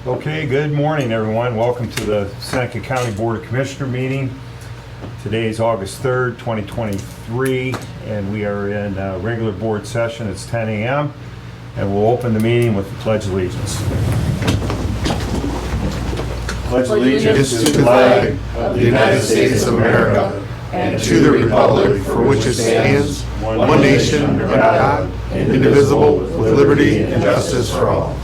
Okay, good morning, everyone. Welcome to the Seneca County Board of Commissioner meeting. Today is August 3rd, 2023, and we are in regular board session. It's 10 a.m., and we'll open the meeting with the Pledge of Allegiance. Pledge allegiance to the flag of the United States of America and to the republic for which it stands, one nation, under God, indivisible, with liberty and justice for all.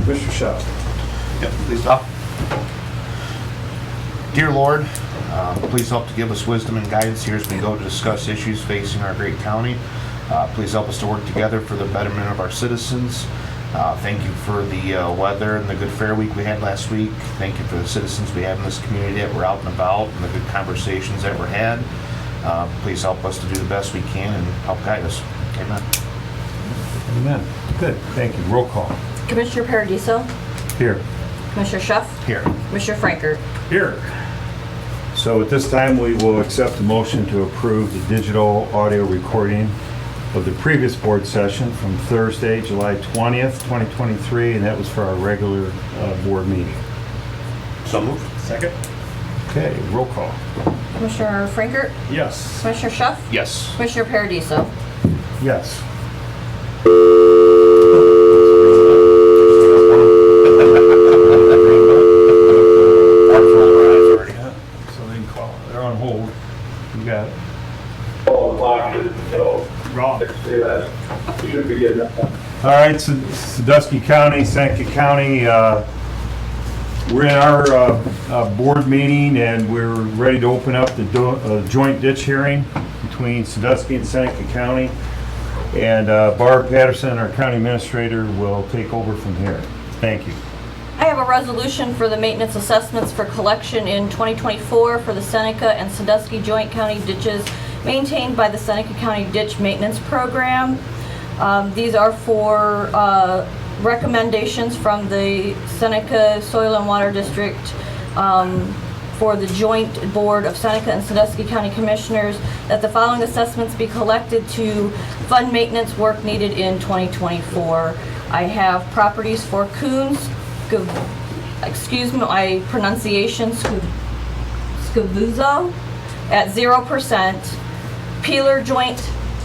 Mr. Schaaf. Yep, please stop. Dear Lord, please help to give us wisdom and guidance here as we go to discuss issues facing our great county. Please help us to work together for the betterment of our citizens. Thank you for the weather and the good fair week we had last week. Thank you for the citizens we have in this community that were out and about and the good conversations that were had. Please help us to do the best we can and help guide us. Amen. Amen. Good. Thank you. Roll call. Commissioner Paradiso, Here. Commissioner Schuff, Here. Commissioner Frankert. Here. So at this time, we will accept a motion to approve the digital audio recording of the previous board session from Thursday, July 20th, 2023, and that was for our regular board meeting. So moved. Second? Okay, roll call. Commissioner Frankert, Yes. Commissioner Schuff, Yes. Commissioner Paradiso. Yes. Yeah, so they can call. They're on hold. You got it. Wrong. Should be good enough. All right, so Sandusky County, Seneca County, we're in our board meeting and we're ready to open up the joint ditch hearing between Sandusky and Seneca County. And Barb Patterson, our county administrator, will take over from here. Thank you. I have a resolution for the maintenance assessments for collection in 2024 for the Seneca and Sandusky Joint County ditches maintained by the Seneca County Ditch Maintenance Program. These are for recommendations from the Seneca Soil and Water District for the joint board of Seneca and Sandusky County Commissioners that the following assessments be collected to fund maintenance work needed in 2024. I have properties for Coons, excuse me, my pronunciation, Scavuzzo at 0%, Peeler Joint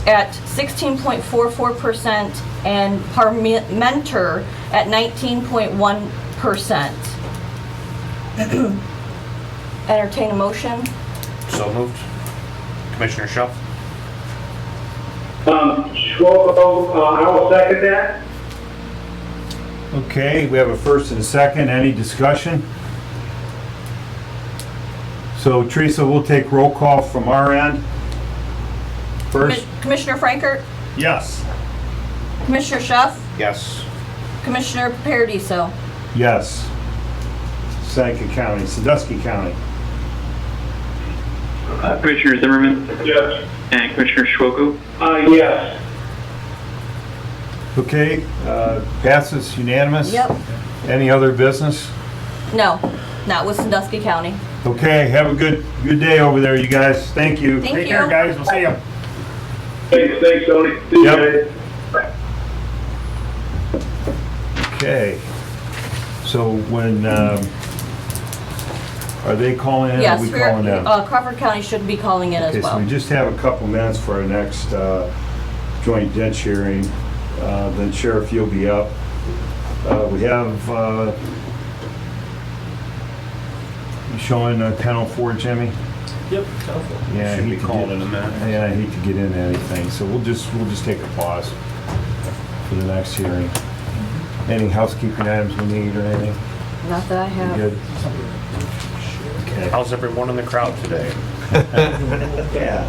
at 16.44%, and Parmenter at 19.1%. Entertain a motion. So moved. Commissioner Schuff. Schwobo, I will second that. Okay, we have a first and a second. Any discussion? So Teresa, we'll take roll call from our end. First, Commissioner Frankert, Yes. Commissioner Schuff, Yes. Commissioner Paradiso. yes. Seneca County, Sandusky County. Commissioner Zimmerman Yes. and Commissioner Schwoku. Yes. Okay, passes unanimous? Yep. Any other business? No, not with Sandusky County. Okay, have a good day over there, you guys. Thank you. Thank Take you. care, guys. We'll see you. Thanks, Tony. See you Yep. guys. Okay. So when, are they calling in or are Yes, we calling them? Crawford County should be calling in as Okay, so well. we just have a couple minutes for our next joint ditch hearing. Then Sheriff, you'll be up. We have, you showing 10:04, Jimmy? Yep. Yeah, I Should be hate to called get- in a minute. Yeah, I hate to get into anything, so we'll just take a pause for the next hearing. Any housekeeping items we need or anything? Not that I We have. Good? Okay. How's everyone in the crowd today? Yeah.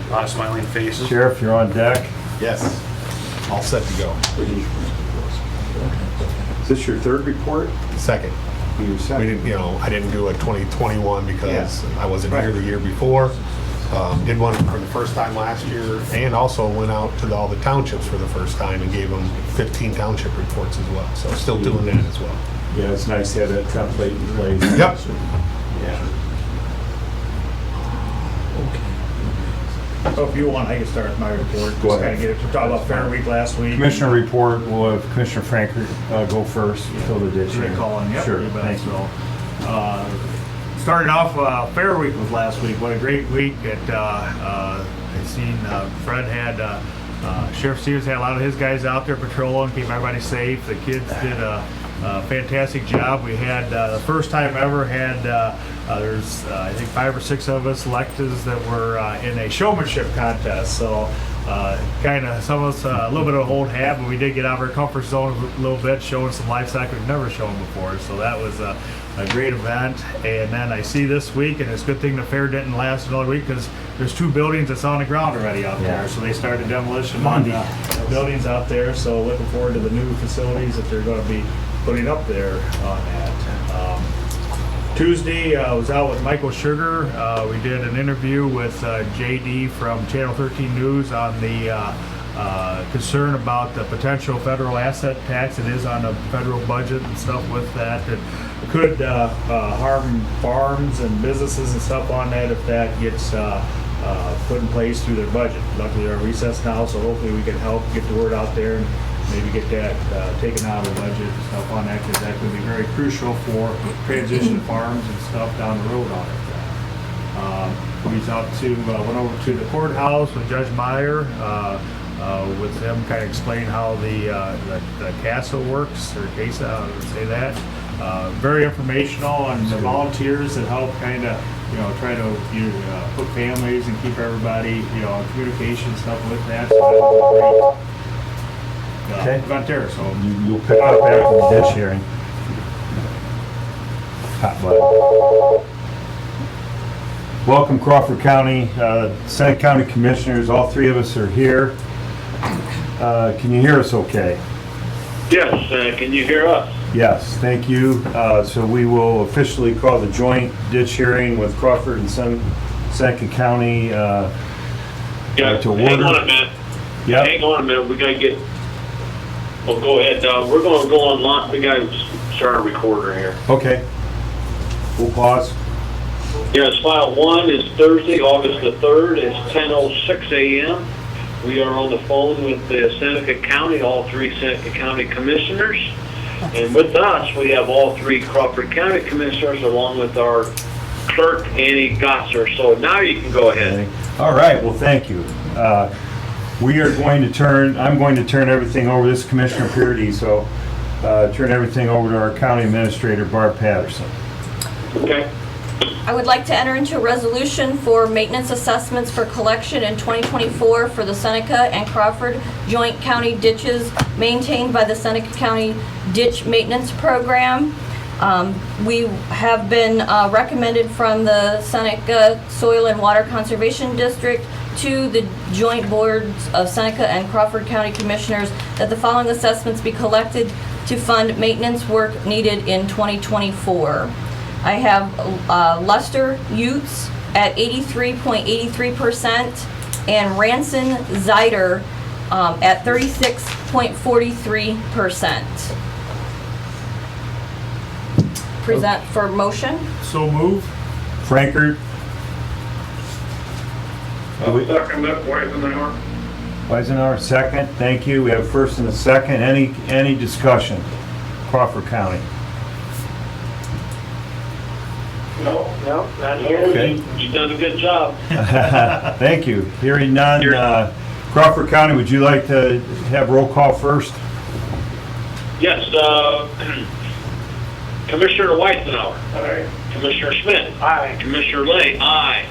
A lot of smiling faces. Sheriff, you're on deck. Yes. All set to go. Is this your third report? Second. Your We second? didn't, I didn't do a 2021 because I wasn't here the year before. Did one for the first time last year and also went out to all the townships for the first time and gave them 15 township reports as well. So still doing that as well. Yeah, it's nice to have that template in place. Yep. Yeah. So if you want, I can start my report. Go Just ahead. kind of get it, to talk about Fair Week last week. Commissioner report, we'll have Commissioner Franker go first, fill the ditch. Rick Cullen, yep. Sure, you bet. thank you. So, starting off, Fair Week was last week. What a great week. I seen Fred had, Sheriff Stevens had a lot of his guys out there patrolling, keeping everybody safe. The kids did a fantastic job. We had, the first time ever had, there's, I think 5 or 6 of us electeds that were in a showmanship contest. So, kind of, some of us, a little bit of a old hat, but we did get out of our comfort zone a little bit, showing some livestock we've never shown before. So that was a great event. And then I see this week, and it's a good thing the fair didn't last another week, because there's 2 buildings that's on the ground already out Yeah. there. So they started demolition on the buildings out there. So looking forward to the new facilities that they're going to be putting up there on that. Tuesday, I was out with Michael Sugar. We did an interview with JD from Channel 13 News on the concern about the potential federal asset tax. It is on the federal budget and stuff with that. That could harm farms and businesses and stuff on that if that gets put in place through their budget. Luckily, they're recessed now, so hopefully we can help get the word out there and maybe get that taken out of the budget and stuff on that, because that could be very crucial for transition farms and stuff down the road on it. Went over to the courthouse with Judge Meyer, with him kind of explain how the CASA works, or CASA, how to say that. Very informational on the volunteers that help kind of, try to put families and keep everybody, on communication stuff with that. So that was a great Okay. event there. So You'll pick up after the ditch hearing. Hot button. Welcome Crawford County, Senate County Commissioners, all 3 of us are here. Can you hear us okay? Yes, can you hear us? Yes, thank you. So we will officially call the joint ditch hearing with Crawford and Seneca County Yeah, to hang order. on a minute. Yep. Hang on a minute, we gotta get, well, go ahead, we're gonna go online, we gotta start a recorder here. Okay. We'll pause. Yes, file 1 is Thursday, August the 3rd, it's 10:06 a.m. We are on the phone with the Seneca County, all 3 Seneca County Commissioners. And with us, we have all 3 Crawford County Commissioners, along with our clerk, Annie Gosser. So now you can go ahead. All right, well, thank you. I'm going to turn everything over, this is Commissioner Purdy, so turn everything over to our County Administrator, Barb Patterson. Okay? I would like to enter into a resolution for maintenance assessments for collection in 2024 for the Seneca and Crawford Joint County ditches maintained by the Seneca County Ditch Maintenance Program. We have been recommended from the Seneca Soil and Water Conservation District to the joint boards of Seneca and Crawford County Commissioners that the following assessments be collected to fund maintenance work needed in 2024. I have Lester Utes at 83.83% and Ranson Zider at 36.43%. Present for motion. So move. Frankert, Second, Weisenauer, second. Thank you. We have first and a second. Any discussion? Crawford County. No, not here. Okay. You've done a good job. Thank you. Hearing none, Crawford County, would you like to have roll call first? Yes, Commissioner Weisenauer. Aye. Commissioner Smith. Aye. Commissioner Lay. Aye.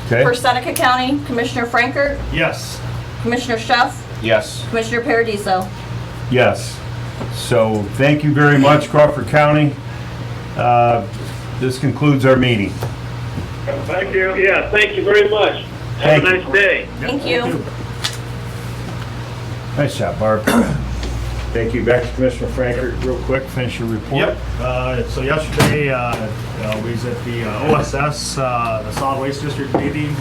Okay. For Seneca County, Commissioner Frankert, Yes. Commissioner Schuff, Yes. Commissioner Paradiso. Yes. So thank you very much, Crawford County. This concludes our meeting. Thank you. Yeah, thank you very much. Have Thank a you. nice day. Thank you. Nice job, Barb. Thank you. Back to Commissioner Frankert, real quick, finish your report. Yep. So yesterday, we was at the OSS, the Solid Waste District meeting.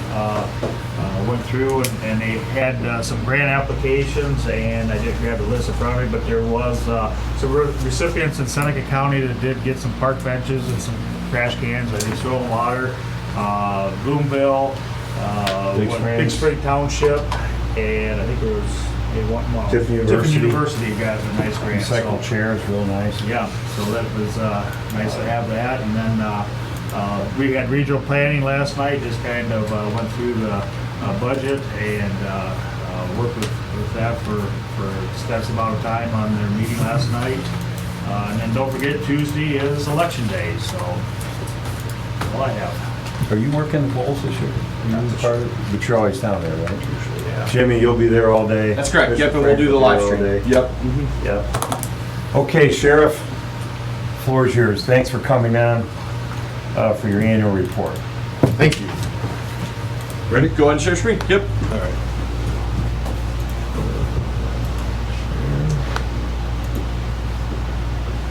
Went through and they had some grant applications, and I didn't grab the list in front of me, but there was some recipients in Seneca County that did get some park benches and some trash cans. I did soil and water. Boomville, Big Springs. Big Spring Township, and I think there was well, Tiffin University. University got a nice grant. Recycled so- chairs, real nice. Yeah, so that was nice to have that. And then we had regional planning last night, just kind of went through the budget and worked with that for extensive amount of time on their meeting last night. And then don't forget, Tuesday is election day, so that's all I have. Are you working the polls this year? Not You this part of it? But you're always down there, right? Usually, yeah. Jimmy, you'll be there all day. That's correct. Mr. Yep, and we'll do the Frank live will be stream. there all day. Yep. Yep. Okay, Sheriff, floor is yours. Thanks for coming on for your annual report. Thank you. Ready? Go ahead and share screen. Yep. All right.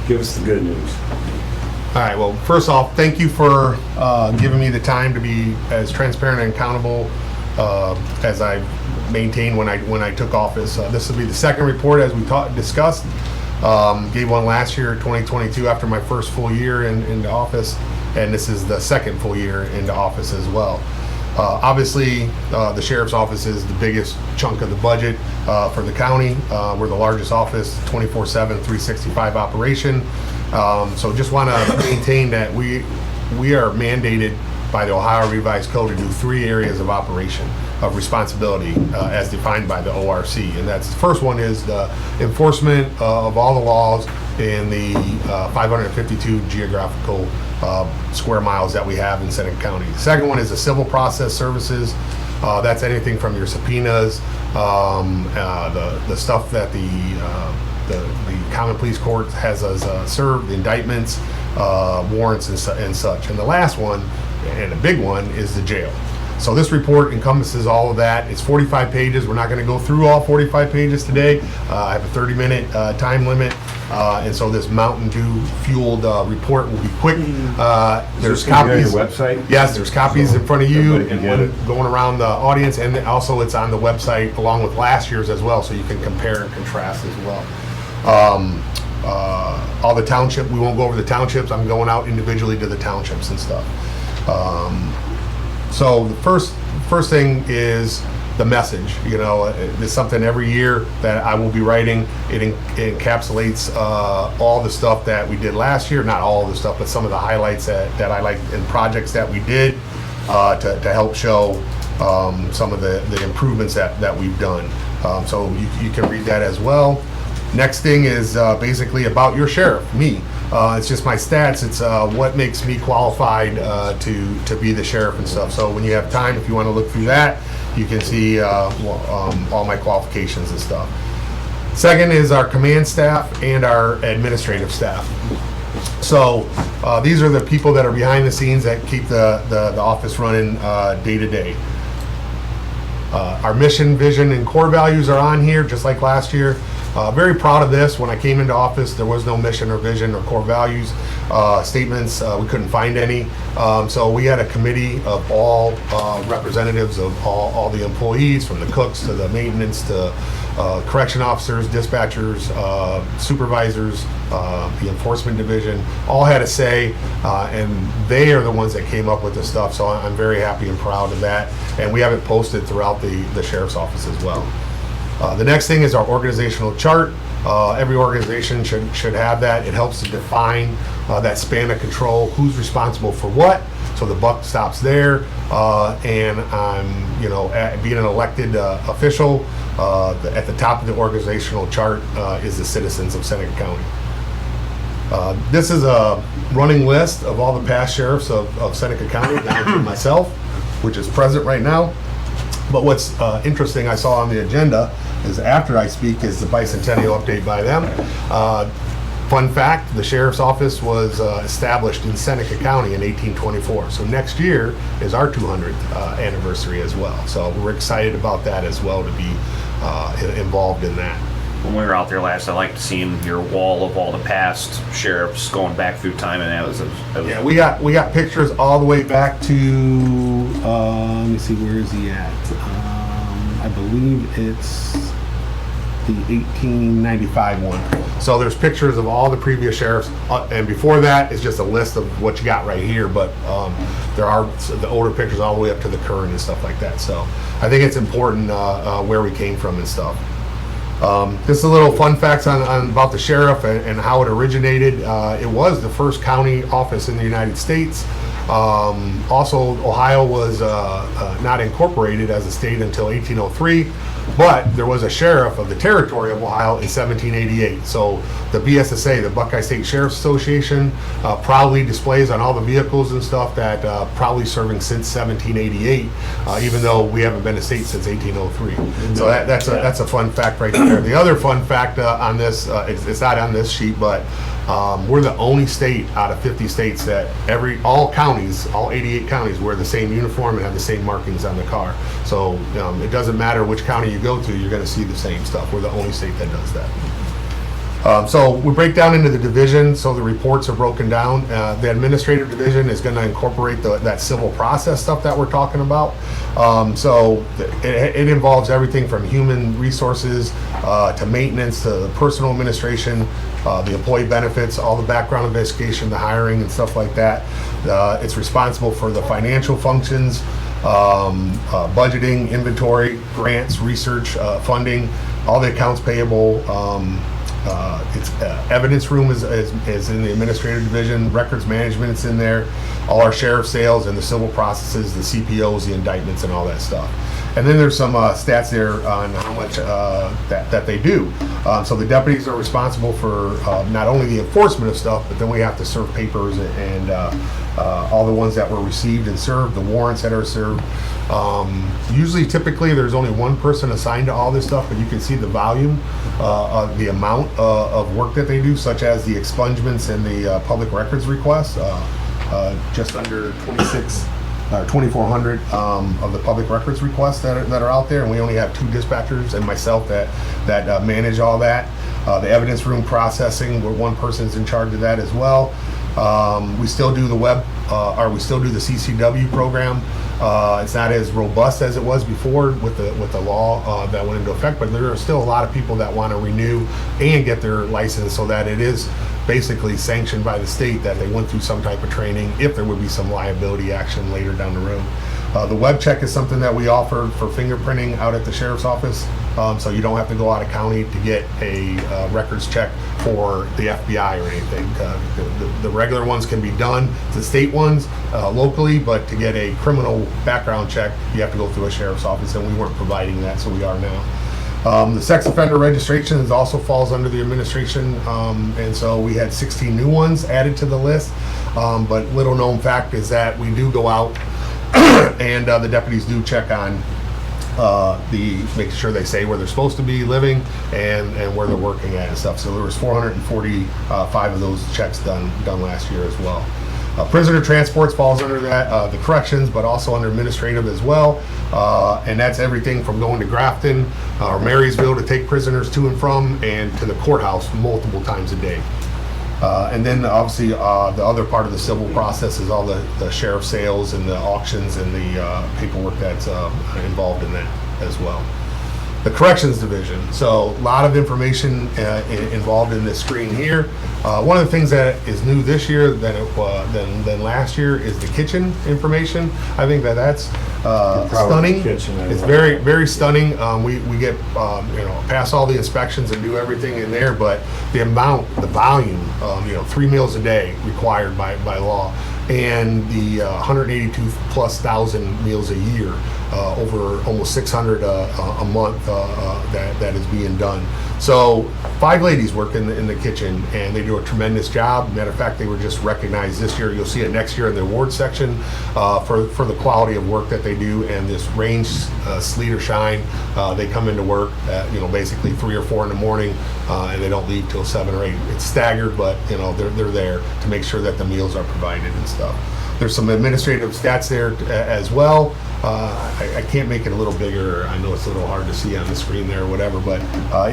Give us the good news. All right, well, first off, thank you for giving me the time to be as transparent and accountable as I maintained when I took office. This will be the second report, as we discussed. Gave one last year, 2022, after my first full year into office, and this is the second full year into office as well. Obviously, the sheriff's office is the biggest chunk of the budget for the county. We're the largest office, 24/7, 365 operation. So just want to maintain that we are mandated by the Ohio Revised Code to do 3 areas of operation of responsibility as defined by the ORC. And that's, the first one is the enforcement of all the laws in the 552 geographical square miles that we have in Seneca County. The second one is the civil process services. That's anything from your subpoenas, the stuff that the common police court has us served, indictments, warrants and such. And the last one, and a big one, is the jail. So this report encompasses all of that. It's 45 pages. We're not going to go through all 45 pages today. I have a 30-minute time limit. And so this Mountain Dew fueled report will be quick. There's copies. Your website? Yes, there's copies in front of you Everybody can and get one it. going around the audience, and also it's on the website along with last year's as well, so you can compare and contrast as well. All the township, we won't go over the townships. I'm going out individually to the townships and stuff. So the first thing is the message. You know, it's something every year that I will be writing. It encapsulates all the stuff that we did last year. Not all the stuff, but some of the highlights that I like and projects that we did to help show some of the improvements that we've done. So you can read that as well. Next thing is basically about your sheriff, me. It's just my stats. It's what makes me qualified to be the sheriff and stuff. So when you have time, if you want to look through that, you can see all my qualifications and stuff. Second is our command staff and our administrative staff. So these are the people that are behind the scenes that keep the office running day to day. Our mission, vision, and core values are on here, just like last year. Very proud of this. When I came into office, there was no mission or vision or core values statements. We couldn't find any. So we had a committee of all representatives of all the employees, from the cooks to the maintenance to correction officers, dispatchers, supervisors, the enforcement division, all had a say, and they are the ones that came up with this stuff. So I'm very happy and proud of that. And we have it posted throughout the sheriff's office as well. The next thing is our organizational chart. Every organization should have that. It helps to define that span of control, who's responsible for what, so the buck stops there. And I'm, being an elected official, at the top of the organizational chart is the citizens of Seneca County. This is a running list of all the past sheriffs of Seneca County, down to myself, which is present right now. But what's interesting I saw on the agenda is after I speak is the bicentennial update by them. Fun fact, the sheriff's office was established in Seneca County in 1824. So next year is our 200th anniversary as well. So we're excited about that as well, to be involved in that. When we were out there last, I liked seeing your wall of all the past sheriffs going back through time, and that was Yeah, we got pictures all the way back to, let me see, where is he at? I believe it's the 1895 one. So there's pictures of all the previous sheriffs, and before that is just a list of what you got right here, but there are the older pictures all the way up to the current and stuff like that. So I think it's important where we came from and stuff. Just a little fun facts on about the sheriff and how it originated. It was the first county office in the United States. Also, Ohio was not incorporated as a state until 1803, but there was a sheriff of the territory of Ohio in 1788. So the BSSA, the Buckeye State Sheriff's Association, proudly displays on all the vehicles and stuff that probably serving since 1788, even though we haven't been a state since 1803. So that's a fun fact right there. The other fun fact on this, it's not on this sheet, but we're the only state out of 50 states that all counties, all 88 counties, wear the same uniform and have the same markings on the car. So it doesn't matter which county you go to, you're going to see the same stuff. We're the only state that does that. So we break down into the division, so the reports are broken down. The administrative division is going to incorporate that civil process stuff that we're talking about. So it involves everything from human resources to maintenance to personal administration, the employee benefits, all the background investigation, the hiring and stuff like that. It's responsible for the financial functions, budgeting, inventory, grants, research, funding, all the accounts payable. It's evidence room is in the administrative division. Records management is in there. All our sheriff sales and the civil processes, the CPOs, the indictments, and all that stuff. And then there's some stats there on how much that they do. So the deputies are responsible for not only the enforcement of stuff, but then we have to serve papers and all the ones that were received and served, the warrants that are served. Typically, there's only one person assigned to all this stuff, but you can see the volume, the amount of work that they do, such as the expungements and the public records requests. Just under 2,400 of the public records requests that are out there, and we only have 2 dispatchers and myself that manage all that. The evidence room processing, where one person's in charge of that as well. We still do the we still do the CCW program. It's not as robust as it was before with the law that went into effect, but there are still a lot of people that want to renew and get their license, so that it is basically sanctioned by the state that they went through some type of training if there would be some liability action later down the road. The web check is something that we offer for fingerprinting out at the sheriff's office, so you don't have to go out of county to get a records check for the FBI or anything. The regular ones can be done, the state ones locally, but to get a criminal background check, you have to go through a sheriff's office, and we weren't providing that, so we are now. The sex offender registration also falls under the administration, and so we had 16 new ones added to the list, but little known fact is that we do go out and the deputies do check on make sure they say where they're supposed to be living and where they're working at and stuff. So there was 445 of those checks done last year as well. Prisoner transports falls under that, the corrections, but also under administrative as well. And that's everything from going to Grafton or Marysville to take prisoners to and from, and to the courthouse multiple times a day. And then obviously the other part of the civil process is all the sheriff sales and the auctions and the paperwork that's involved in that as well. The corrections division, so a lot of information involved in this screen here. One of the things that is new this year than last year is the kitchen information. I think that's stunning. It's very, very stunning. We get pass all the inspections and do everything in there, but the volume, 3 meals a day required by law, and the 182,000+ meals a year, over almost 600 a month that is being done. So 5 ladies work in the kitchen, and they do a tremendous job. Matter of fact, they were just recognized this year. You'll see it next year in the award section for the quality of work that they do, and this range, sleet or shine. They come into work at basically 3 or 4 in the morning, and they don't leave till 7 or 8. It's staggered, but they're there to make sure that the meals are provided and stuff. There's some administrative stats there as well. I can't make it a little bigger. I know it's a little hard to see on the screen there or whatever, but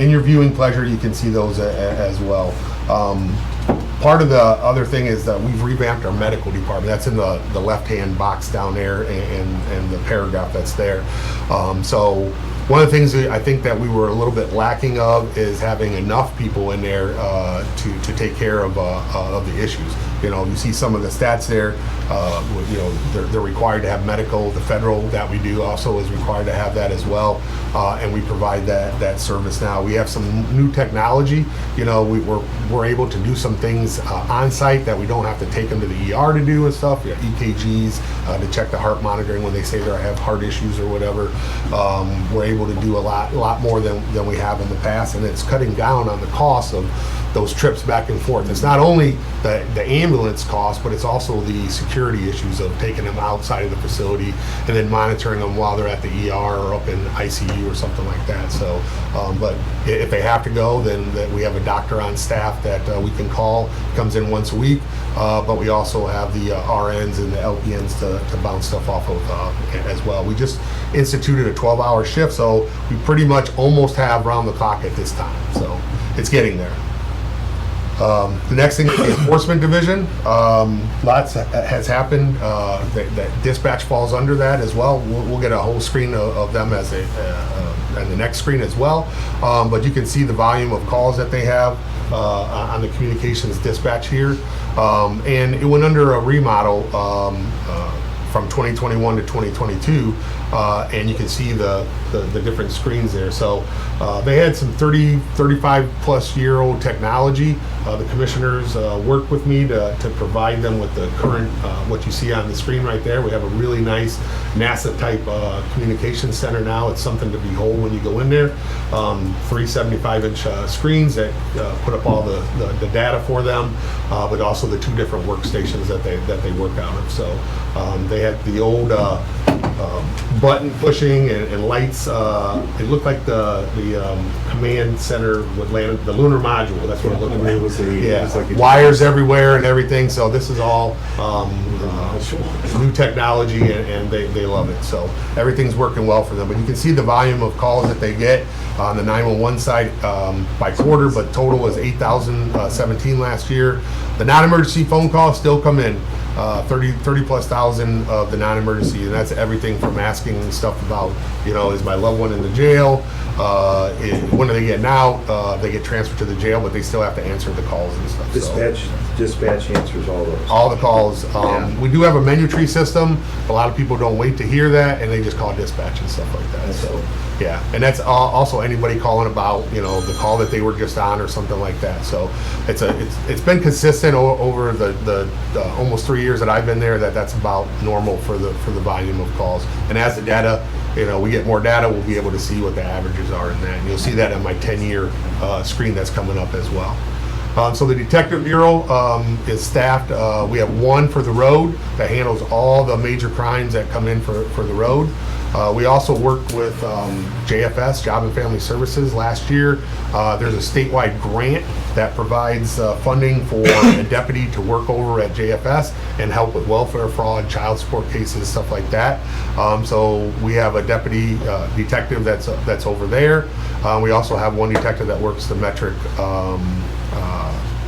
in your viewing pleasure, you can see those as well. Part of the other thing is that we've revamped our medical department. That's in the left-hand box down there, and the paragraph that's there. So One of the things that I think that we were a little bit lacking of is having enough people in there to take care of the issues. You know, you see some of the stats there. You know, they're required to have medical. The federal that we do also is required to have that as well, and we provide that service now. We have some new technology. You know, we're able to do some things on site that we don't have to take them to the ER to do and stuff. You know, EKGs to check the heart monitoring when they say they have heart issues or whatever. We're able to do a lot more than we have in the past, and it's cutting down on the cost of those trips back and forth. It's not only the ambulance cost, but it's also the security issues of taking them outside of the facility and then monitoring them while they're at the ER or up in ICU or something like that. So, but if they have to go, then we have a doctor on staff that we can call. Comes in once a week, but we also have the RNs and the LPNs to bounce stuff off of as well. We just instituted a 12-hour shift, so we pretty much almost have round the clock at this time. So it's getting there. The next thing is the enforcement division. Lots has happened. That dispatch falls under that as well. We'll get a whole screen of them as and the next screen as well. But you can see the volume of calls that they have on the communications dispatch here. And it went under a remodel from 2021 to 2022, and you can see the different screens there. So they had some 35 plus year old technology. The commissioners worked with me to provide them with the current, what you see on the screen right there. We have a really nice NASA type communication center now. It's something to behold when you go in there. 3 75-inch screens that put up all the data for them, but also the 2 different workstations that they work out of. So they had the old button pushing and lights. It looked like the command center would land the lunar module. That's what it looked like. Wires everywhere and everything. So this is all new technology, and they love it. So everything's working well for them. But you can see the volume of calls that they get on the 911 side by quarter, but total was 8,017 last year. The non-emergency phone calls still come in. 30 plus thousand of the non-emergency, and that's everything from asking stuff about, you know, is my loved one in the jail? When do they get out? They get transferred to the jail, but they still have to answer the calls and stuff. Dispatch answers all those. All the calls. We do have a menu tree system. A lot of people don't wait to hear that, and they just call dispatch and stuff like that. So, yeah, and that's also anybody calling about, you know, the call that they were just on or something like that. So it's been consistent over the almost 3 years that I've been there. That's about normal for the volume of calls. And as the data, you know, we get more data, we'll be able to see what the averages are in that. And you'll see that on my 10-year screen that's coming up as well. So the Detective Bureau is staffed. We have one for the road that handles all the major crimes that come in for the road. We also worked with JFS, Job and Family Services, last year. There's a statewide grant that provides funding for a deputy to work over at JFS and help with welfare fraud, child support cases, stuff like that. So we have a deputy detective that's over there. We also have one detective that works the metric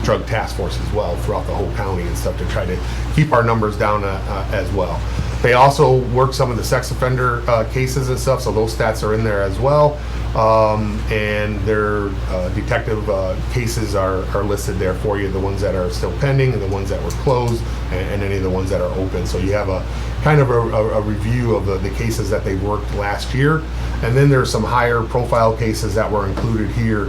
drug task force as well throughout the whole county and stuff to try to keep our numbers down as well. They also work some of the sex offender cases and stuff, so those stats are in there as well. And their detective cases are listed there for you, the ones that are still pending and the ones that were closed and any of the ones that are open. So you have a kind of a review of the cases that they worked last year. And then there's some higher profile cases that were included here,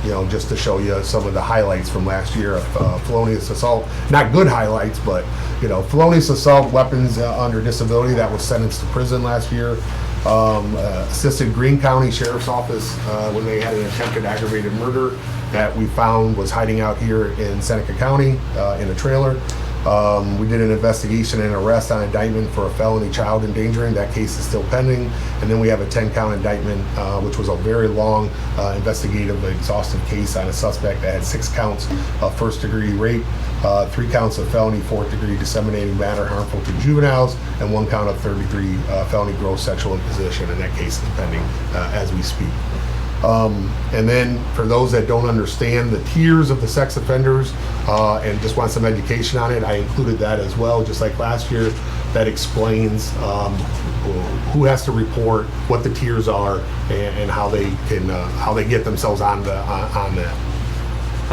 you know, just to show you some of the highlights from last year of felonious assault. Not good highlights, but, you know, felonious assault, weapons under disability that was sentenced to prison last year. Assisted Greene County Sheriff's Office when they had an attempted aggravated murder that we found was hiding out here in Seneca County in a trailer. We did an investigation and arrest on indictment for a felony child endangering. That case is still pending. And then we have a 10-count indictment, which was a very long investigative, exhaustive case on a suspect that had 6 counts of first-degree rape, 3 counts of felony fourth-degree disseminating matter harmful to juveniles, and 1 count of third-degree felony gross sexual imposition. And that case is pending as we speak. And then for those that don't understand the tiers of the sex offenders and just want some education on it, I included that as well, just like last year. That explains who has to report, what the tiers are, and how they can how they get themselves on that. How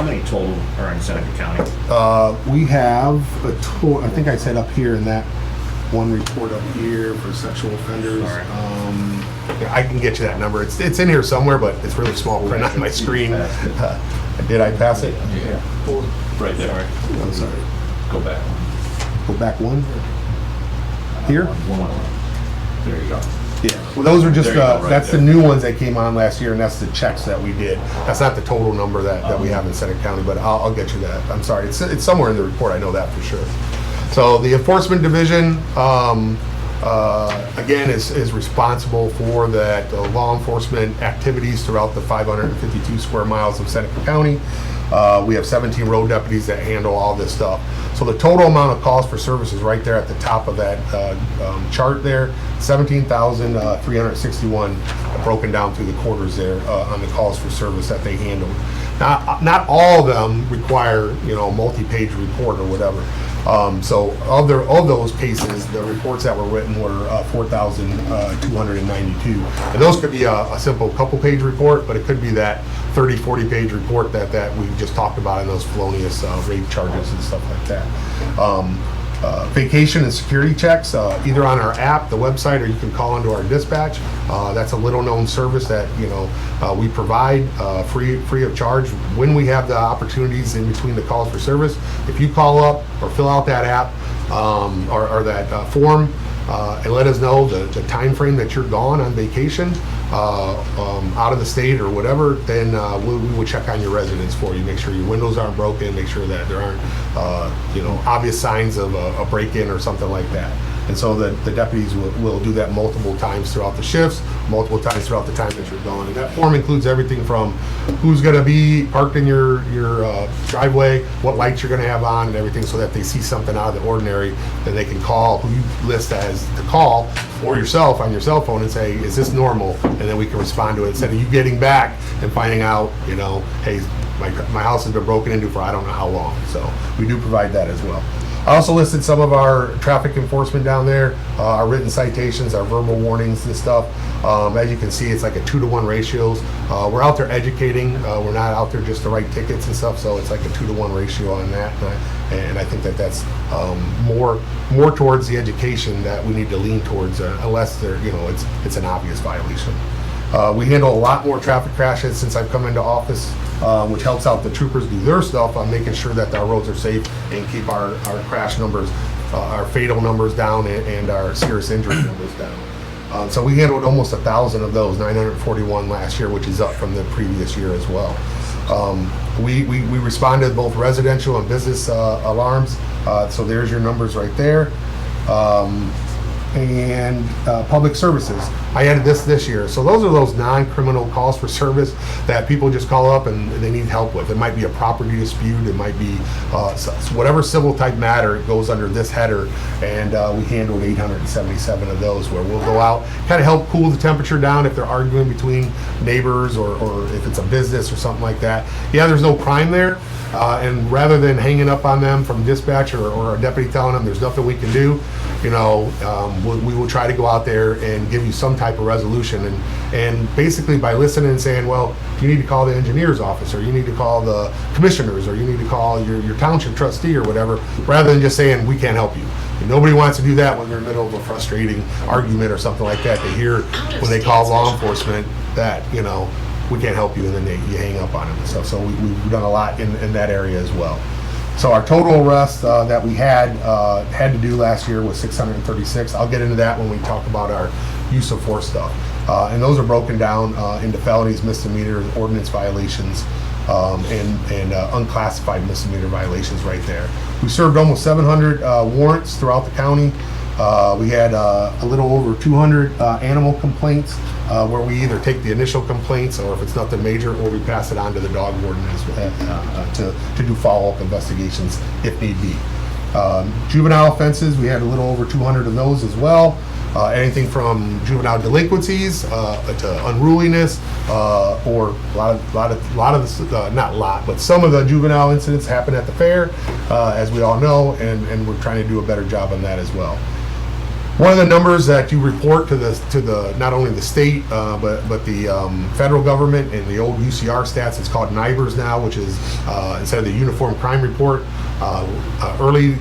many total are in Seneca County? We have I think I said up here in that one report up here for sexual offenders. Sorry. I can get you that number. It's in here somewhere, but it's really small print on my screen. Did I pass it? Yeah. Right there. I'm sorry. Go back. Go back one. Here? One. There you go. Yeah. Well, those are just There you go, right that's there. the new ones that came on last year, and that's the checks that we did. That's not the total number that we have in Seneca County, but I'll get you that. I'm sorry. It's somewhere in the report. I know that for sure. So the Enforcement Division, again, is responsible for that law enforcement activities throughout the 552 square miles of Seneca County. We have 17 road deputies that handle all this stuff. So the total amount of calls for service is right there at the top of that chart there, 17,361 broken down through the quarters there on the calls for service that they handled. Not all of them require, multi-page report or whatever. So of those cases, the reports that were written were 4,292. And those could be a simple couple-page report, but it could be that 30, 40-page report that we just talked about in those felonious rape charges and stuff like that. Vacation and security checks, either on our app, the website, or you can call into our dispatch. That's a little-known service that we provide free of charge when we have the opportunities in between the calls for service. If you call up or fill out that app or that form and let us know the time frame that you're gone on vacation, out of the state or whatever, then we would check on your residence for you, make sure your windows aren't broken, make sure that there aren't obvious signs of a break-in or something like that. And so the deputies will do that multiple times throughout the shifts, multiple times throughout the time that you're gone. And that form includes everything from who's going to be parked in your driveway, what lights you're going to have on, and everything, so that they see something out of the ordinary, then they can call who you list as the call, or yourself on your cell phone, and say, is this normal? And then we can respond to it instead of you getting back and finding out, hey, my house has been broken into for I don't know how long. So we do provide that as well. I also listed some of our traffic enforcement down there, our written citations, our verbal warnings and stuff. As you can see, it's like a 2-to-1 ratios. We're out there educating. We're not out there just to write tickets and stuff, so it's like a 2-to-1 ratio on that. And I think that's more towards the education that we need to lean towards, unless it's an obvious violation. We handle a lot more traffic crashes since I've come into office, which helps out the troopers do their stuff on making sure that our roads are safe and keep our crash numbers, our fatal numbers down and our serious injury numbers down. So we handled almost 1,000 of those, 941 last year, which is up from the previous year as well. We responded to both residential and business alarms, so there's your numbers right there. And public services. I added this year. So those are those non-criminal calls for service that people just call up and they need help with. It might be a property dispute. It might be whatever civil type matter. It goes under this header, and we handled 877 of those, where we'll go out, kind of help cool the temperature down if they're arguing between neighbors or if it's a business or something like that. Yeah, there's no crime there. And rather than hanging up on them from dispatch or a deputy telling them there's nothing we can do, we will try to go out there and give you some type of resolution. And basically by listening and saying, well, you need to call the engineer's office, or you need to call the commissioners, or you need to call your township trustee or whatever, rather than just saying, we can't help you. And nobody wants to do that when they're in the middle of a frustrating argument or something like that. They hear when they call law enforcement that, we can't help you, and then you hang up on them and stuff. So we've done a lot in that area as well. So our total arrests that we had to do last year was 636. I'll get into that when we talk about our use of force stuff. And those are broken down into felonies, misdemeanors, ordinance violations, and unclassified misdemeanor violations right there. We served almost 700 warrants throughout the county. We had a little over 200 animal complaints, where we either take the initial complaints, or if it's nothing major, or we pass it on to the dog warden to do follow-up investigations if need be. Juvenile offenses, we had a little over 200 of those as well. anything from juvenile delinquencies to unruliness, or but some of the juvenile incidents happen at the fair, as we all know, and we're trying to do a better job on that as well. One of the numbers that you report to the not only the state but the federal government and the old UCR stats, it's called NIBRS now, which is instead of the Uniform Crime Report. Early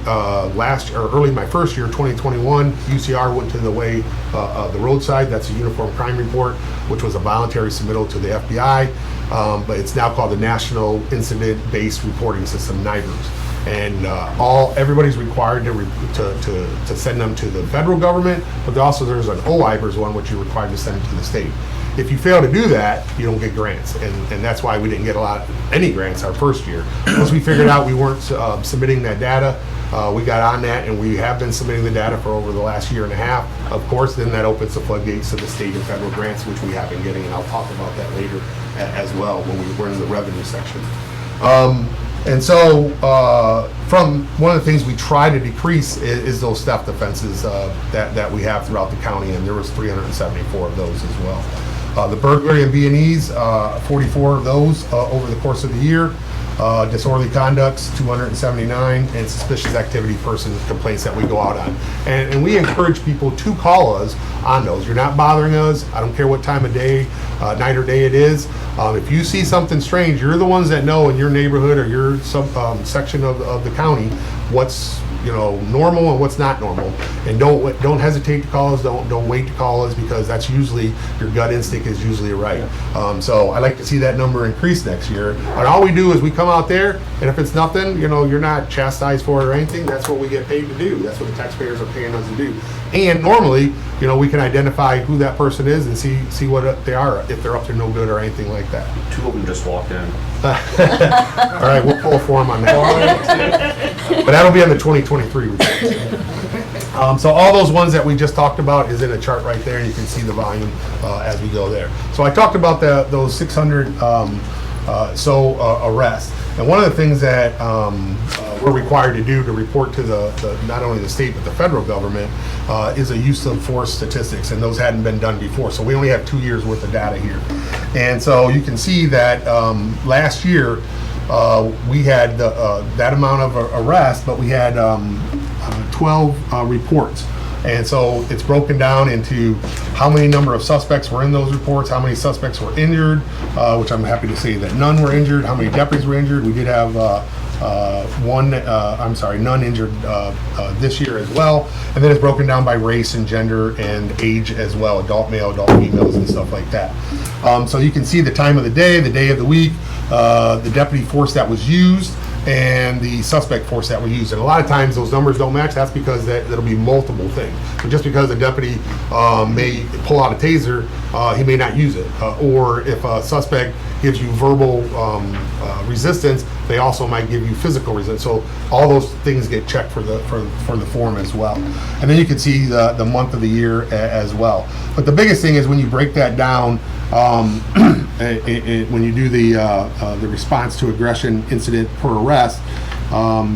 my first year, 2021, UCR went to the way of the roadside. That's a Uniform Crime Report, which was a voluntary submittal to the FBI, but it's now called the National Incident-Based Reporting System, NIBRS. And everybody's required to send them to the federal government, but also there's an OIBRS one which you're required to send to the state. If you fail to do that, you don't get grants, and that's why we didn't get any grants our first year. Once we figured out we weren't submitting that data, we got on that, and we have been submitting the data for over the last year and a half. Of course, then that opens the floodgates to the state and federal grants, which we have been getting, and I'll talk about that later as well when we're in the revenue section. And so, from one of the things we try to decrease is those theft offenses that we have throughout the county, and there was 374 of those as well. The burglary and B&Es, 44 of those over the course of the year. Disorderly conducts, 279, and suspicious activity person complaints that we go out on. And we encourage people to call us on those. You're not bothering us. I don't care what time of day, night or day it is. If you see something strange, you're the ones that know in your neighborhood or your section of the county what's normal and what's not normal. And don't hesitate to call us. Don't wait to call us, because that's usually your gut instinct is usually right. So I like to see that number increase next year. And all we do is we come out there, and if it's nothing, you're not chastised for it or anything. That's what we get paid to do. That's what the taxpayers are paying us to do. And normally, we can identify who that person is and see what they are, if they're up to no good or anything like that. 2 of them just walked in. All right, we'll pull a form on that. But that'll be on the 2023 report. So all those ones that we just talked about is in a chart right there, and you can see the volume as we go there. So I talked about those 600 arrests. And one of the things that we're required to do to report to not only the state but the federal government is a use of force statistics, and those hadn't been done before. So we only have 2 years worth of data here. And so you can see that last year we had that amount of arrests, but we had 12 reports. And so it's broken down into how many number of suspects were in those reports, how many suspects were injured, which I'm happy to say that none were injured, how many deputies were injured. We did have none injured this year as well. And then it's broken down by race and gender and age as well, adult male, adult females, and stuff like that. So you can see the time of the day of the week, the deputy force that was used, and the suspect force that we use. And a lot of times those numbers don't match. That's because that'll be multiple things. So just because a deputy may pull out a taser, he may not use it. Or if a suspect gives you verbal resistance, they also might give you physical resistance. So all those things get checked for the form as well. And then you can see the month of the year as well. But the biggest thing is when you break that down, when you do the response to aggression incident per arrest,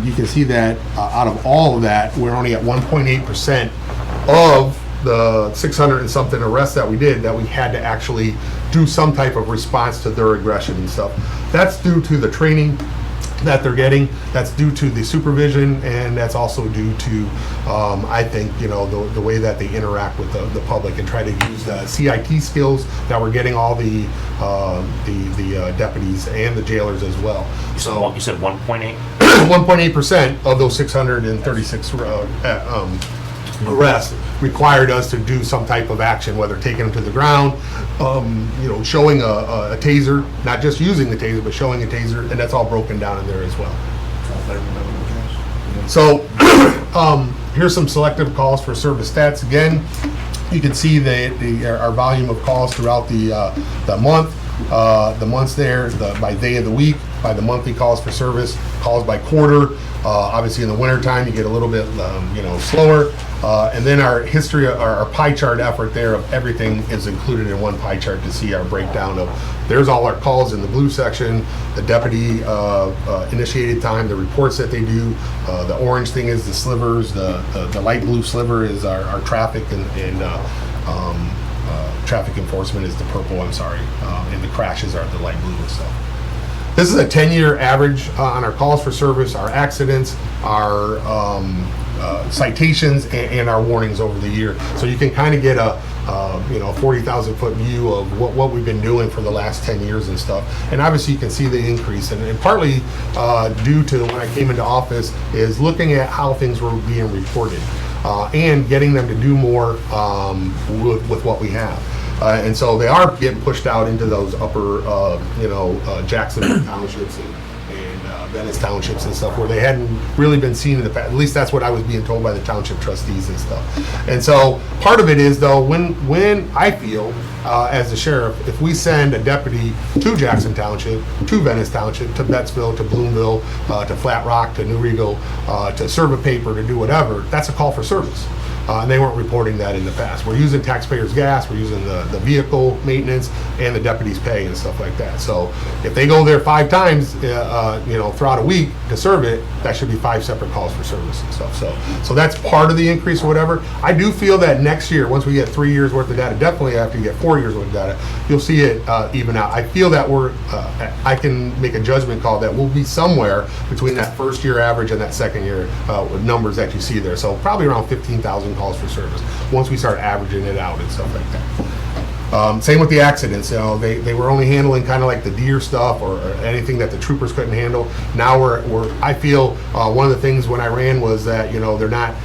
you can see that out of all of that, we're only at 1.8% of the 600 and something arrests that we did that we had to actually do some type of response to their aggression and stuff. That's due to the training that they're getting, that's due to the supervision, and that's also due to I think the way that they interact with the public and try to use the CIT skills that we're getting all the deputies and the jailers as well. So you said 1.8? 1.8% of those 636 arrests required us to do some type of action, whether taking them to the ground, showing a taser, not just using the taser, but showing a taser, and that's all broken down in there as well. So here's some selective calls for service stats. Again, you can see our volume of calls throughout the month. the months there, by day of the week, by the monthly calls for service, calls by quarter. Obviously, in the wintertime, you get a little bit, slower. And then our history, our pie chart effort there of everything is included in one pie chart to see our breakdown of, there's all our calls in the blue section, the deputy initiated time, the reports that they do. The orange thing is the slivers, the light blue sliver is our traffic and traffic enforcement is the purple, and the crashes are the light blue and stuff. This is a 10-year average on our calls for service, our accidents, our citations, and our warnings over the year. So you can kind of get a 40,000 foot view of what we've been doing for the last 10 years and stuff. And obviously you can see the increase, and partly due to when I came into office is looking at how things were being reported and getting them to do more with what we have. And so they are getting pushed out into those upper, Jacksonville townships and Venice townships and stuff where they hadn't really been seen in the past. At least that's what I was being told by the township trustees and stuff. And so part of it is though, when I feel as the sheriff, if we send a deputy to Jackson Township, to Venice Township, to Bettsville, to Bloomville, to Flat Rock, to New Rigo, to serve a paper, to do whatever, that's a call for service. And they weren't reporting that in the past. We're using taxpayers' gas, we're using the vehicle maintenance and the deputy's pay and stuff like that. So if they go there 5 times, throughout a week to serve it, that should be 5 separate calls for service and stuff. So that's part of the increase or whatever. I do feel that next year, once we get 3 years worth of data, definitely after you get 4 years worth of data, you'll see it even out. I feel that I can make a judgment call that we'll be somewhere between that first year average and that second year numbers that you see there. So probably around 15,000 calls for service once we start averaging it out and stuff like that. Same with the accidents. They were only handling kind of like the deer stuff or anything that the troopers couldn't handle. Now I feel one of the things when I ran was that they're not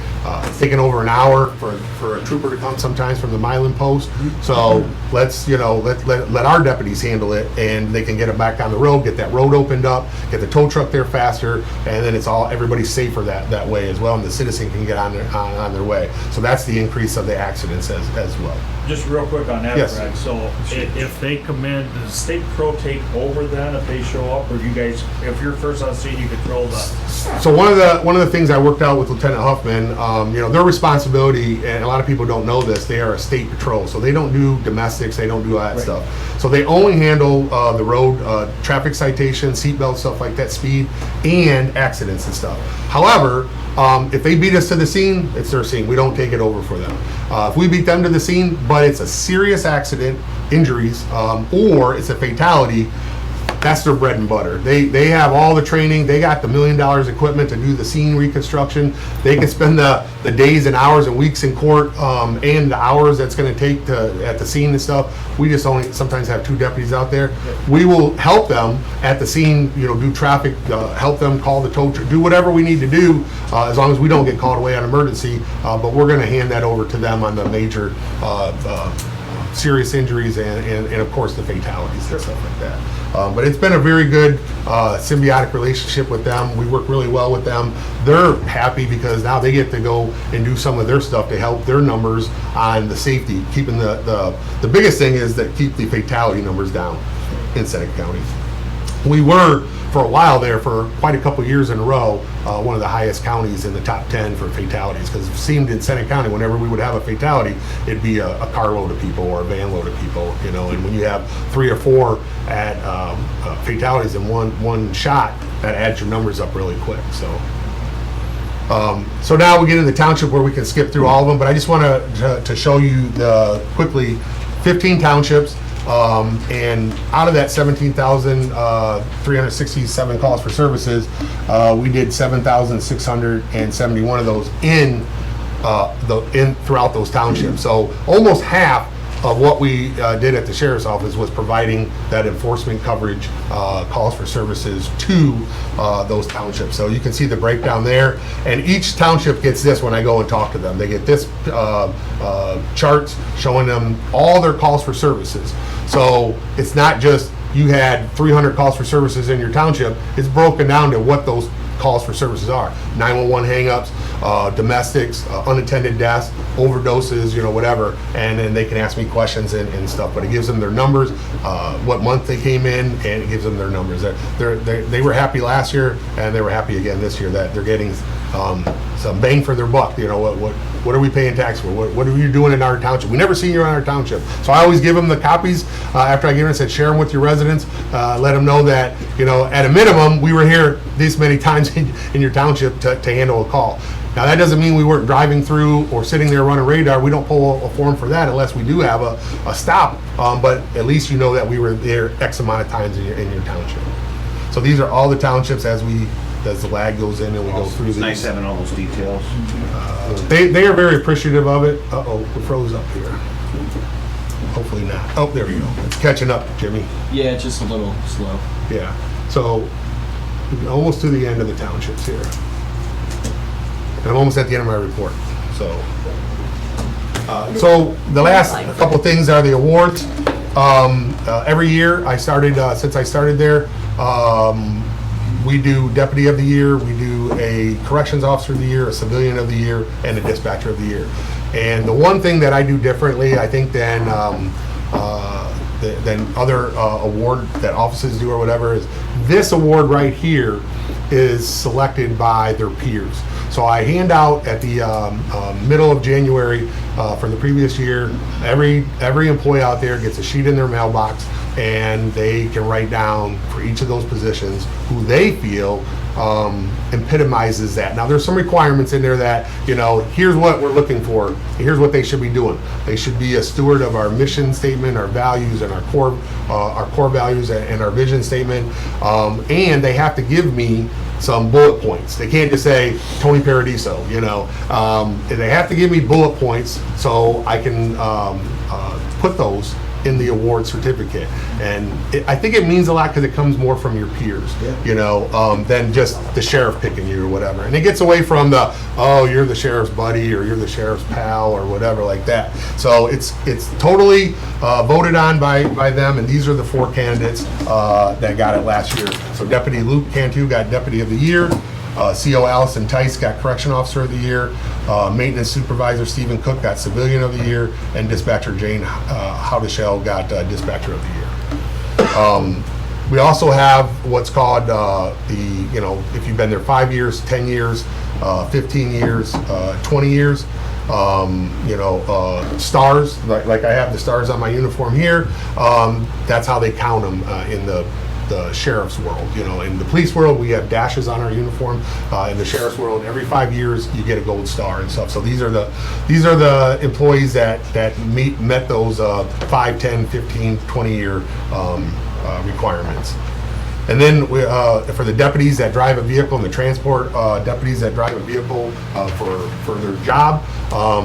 taking over an hour for a trooper to come sometimes from the Milan post. So let's let our deputies handle it, and they can get it back on the road, get that road opened up, get the tow truck there faster, and then everybody's safer that way as well, and the citizen can get on their way. So that's the increase of the accidents as well. Just real quick on that, Yes. Brad. So if they come in, does State Pro take over then if they show up, or you guys, if you're first on scene, you control the? So one of the things I worked out with Lieutenant Huffman, their responsibility, and a lot of people don't know this, they are a state patrol, so they don't do domestics, they don't do all that stuff. So they only handle the road traffic citations, seatbelt stuff like that, speed, and accidents and stuff. However, if they beat us to the scene, it's their scene. We don't take it over for them. If we beat them to the scene, but it's a serious accident, injuries, or it's a fatality, that's their bread and butter. They have all the training. They got the $1 million equipment to do the scene reconstruction. They can spend the days and hours and weeks in court and the hours that's going to take at the scene and stuff. We just only sometimes have 2 deputies out there. We will help them at the scene, do traffic, help them call the tow truck, do whatever we need to do as long as we don't get called away on emergency. But we're going to hand that over to them on the major serious injuries and of course the fatalities and stuff like that. But it's been a very good symbiotic relationship with them. We work really well with them. They're happy because now they get to go and do some of their stuff to help their numbers on the safety, keeping the biggest thing is that keep the fatality numbers down in Seneca County. We were, for a while there, for quite a couple years in a row, one of the highest counties in the top 10 for fatalities, because it seemed in Seneca County, whenever we would have a fatality, it'd be a carload of people or a van load of people, and when you have 3 or 4 at fatalities in one shot, that adds your numbers up really quick. So now we get in the township where we can skip through all of them, but I just want to show you quickly 15 townships. And out of that 17,367 calls for services, we did 7,671 of those throughout those townships. So almost half of what we did at the sheriff's office was providing that enforcement coverage calls for services to those townships. So you can see the breakdown there, and each township gets this when I go and talk to them. They get this charts showing them all their calls for services. So it's not just you had 300 calls for services in your township. It's broken down to what those calls for services are. 911 hangups, domestics, unattended deaths, overdoses, whatever, and then they can ask me questions and stuff. But it gives them their numbers, what month they came in, and it gives them their numbers. They were happy last year, and they were happy again this year that they're getting some bang for their buck. What are we paying tax for? What are you doing in our township? We never seen you in our township. So I always give them the copies after I give them and said, share them with your residents. Let them know that, at a minimum, we were here this many times in your township to handle a call. Now, that doesn't mean we weren't driving through or sitting there running radar. We don't pull a form for that unless we do have a stop. But at least you know that we were there X amount of times in your township. So these are all the townships as the lag goes in and we go through It's these. nice having all those details. They are very appreciative of it. Uh-oh, we froze up here. Hopefully not. Oh, there we go. It's catching up, Jimmy. Yeah, it's just a little slow. Yeah. So, almost to the end of the townships here. And I'm almost at the end of my report. So the last couple of things are the awards. Every year, since I started there, we do Deputy of the Year, we do a Corrections Officer of the Year, a Civilian of the Year, and a Dispatcher of the Year. And the one thing that I do differently, I think, than other award that offices do or whatever, is this award right here is selected by their peers. So I hand out at the middle of January for the previous year, every employee out there gets a sheet in their mailbox, and they can write down for each of those positions who they feel epitomizes that. Now, there's some requirements in there that, here's what we're looking for, here's what they should be doing. They should be a steward of our mission statement, our values, and our core values and our vision statement, and they have to give me some bullet points. They can't just say Tony Paradiso, They have to give me bullet points so I can put those in the award certificate. And I think it means a lot because it comes more from your peers, than just the sheriff picking you or whatever. And it gets away from you're the sheriff's buddy or you're the sheriff's pal or whatever like that. So it's totally voted on by them, and these are the 4 candidates that got it last year. So Deputy Luke Cantu got Deputy of the Year. CO Allison Tice got Correction Officer of the Year. Maintenance Supervisor Stephen Cook got Civilian of the Year. And Dispatcher Jane Howdeshell got Dispatcher of the Year. We also have what's called if you've been there 5 years, 10 years, 15 years, 20 years, stars, like I have the stars on my uniform here. That's how they count them in the sheriff's world. In the police world, we have dashes on our uniform. In the sheriff's world, every 5 years you get a gold star and stuff. So these are the employees that met those 5, 10, 15, 20 year requirements. And then for the deputies that drive a vehicle and the transport deputies that drive a vehicle for their job,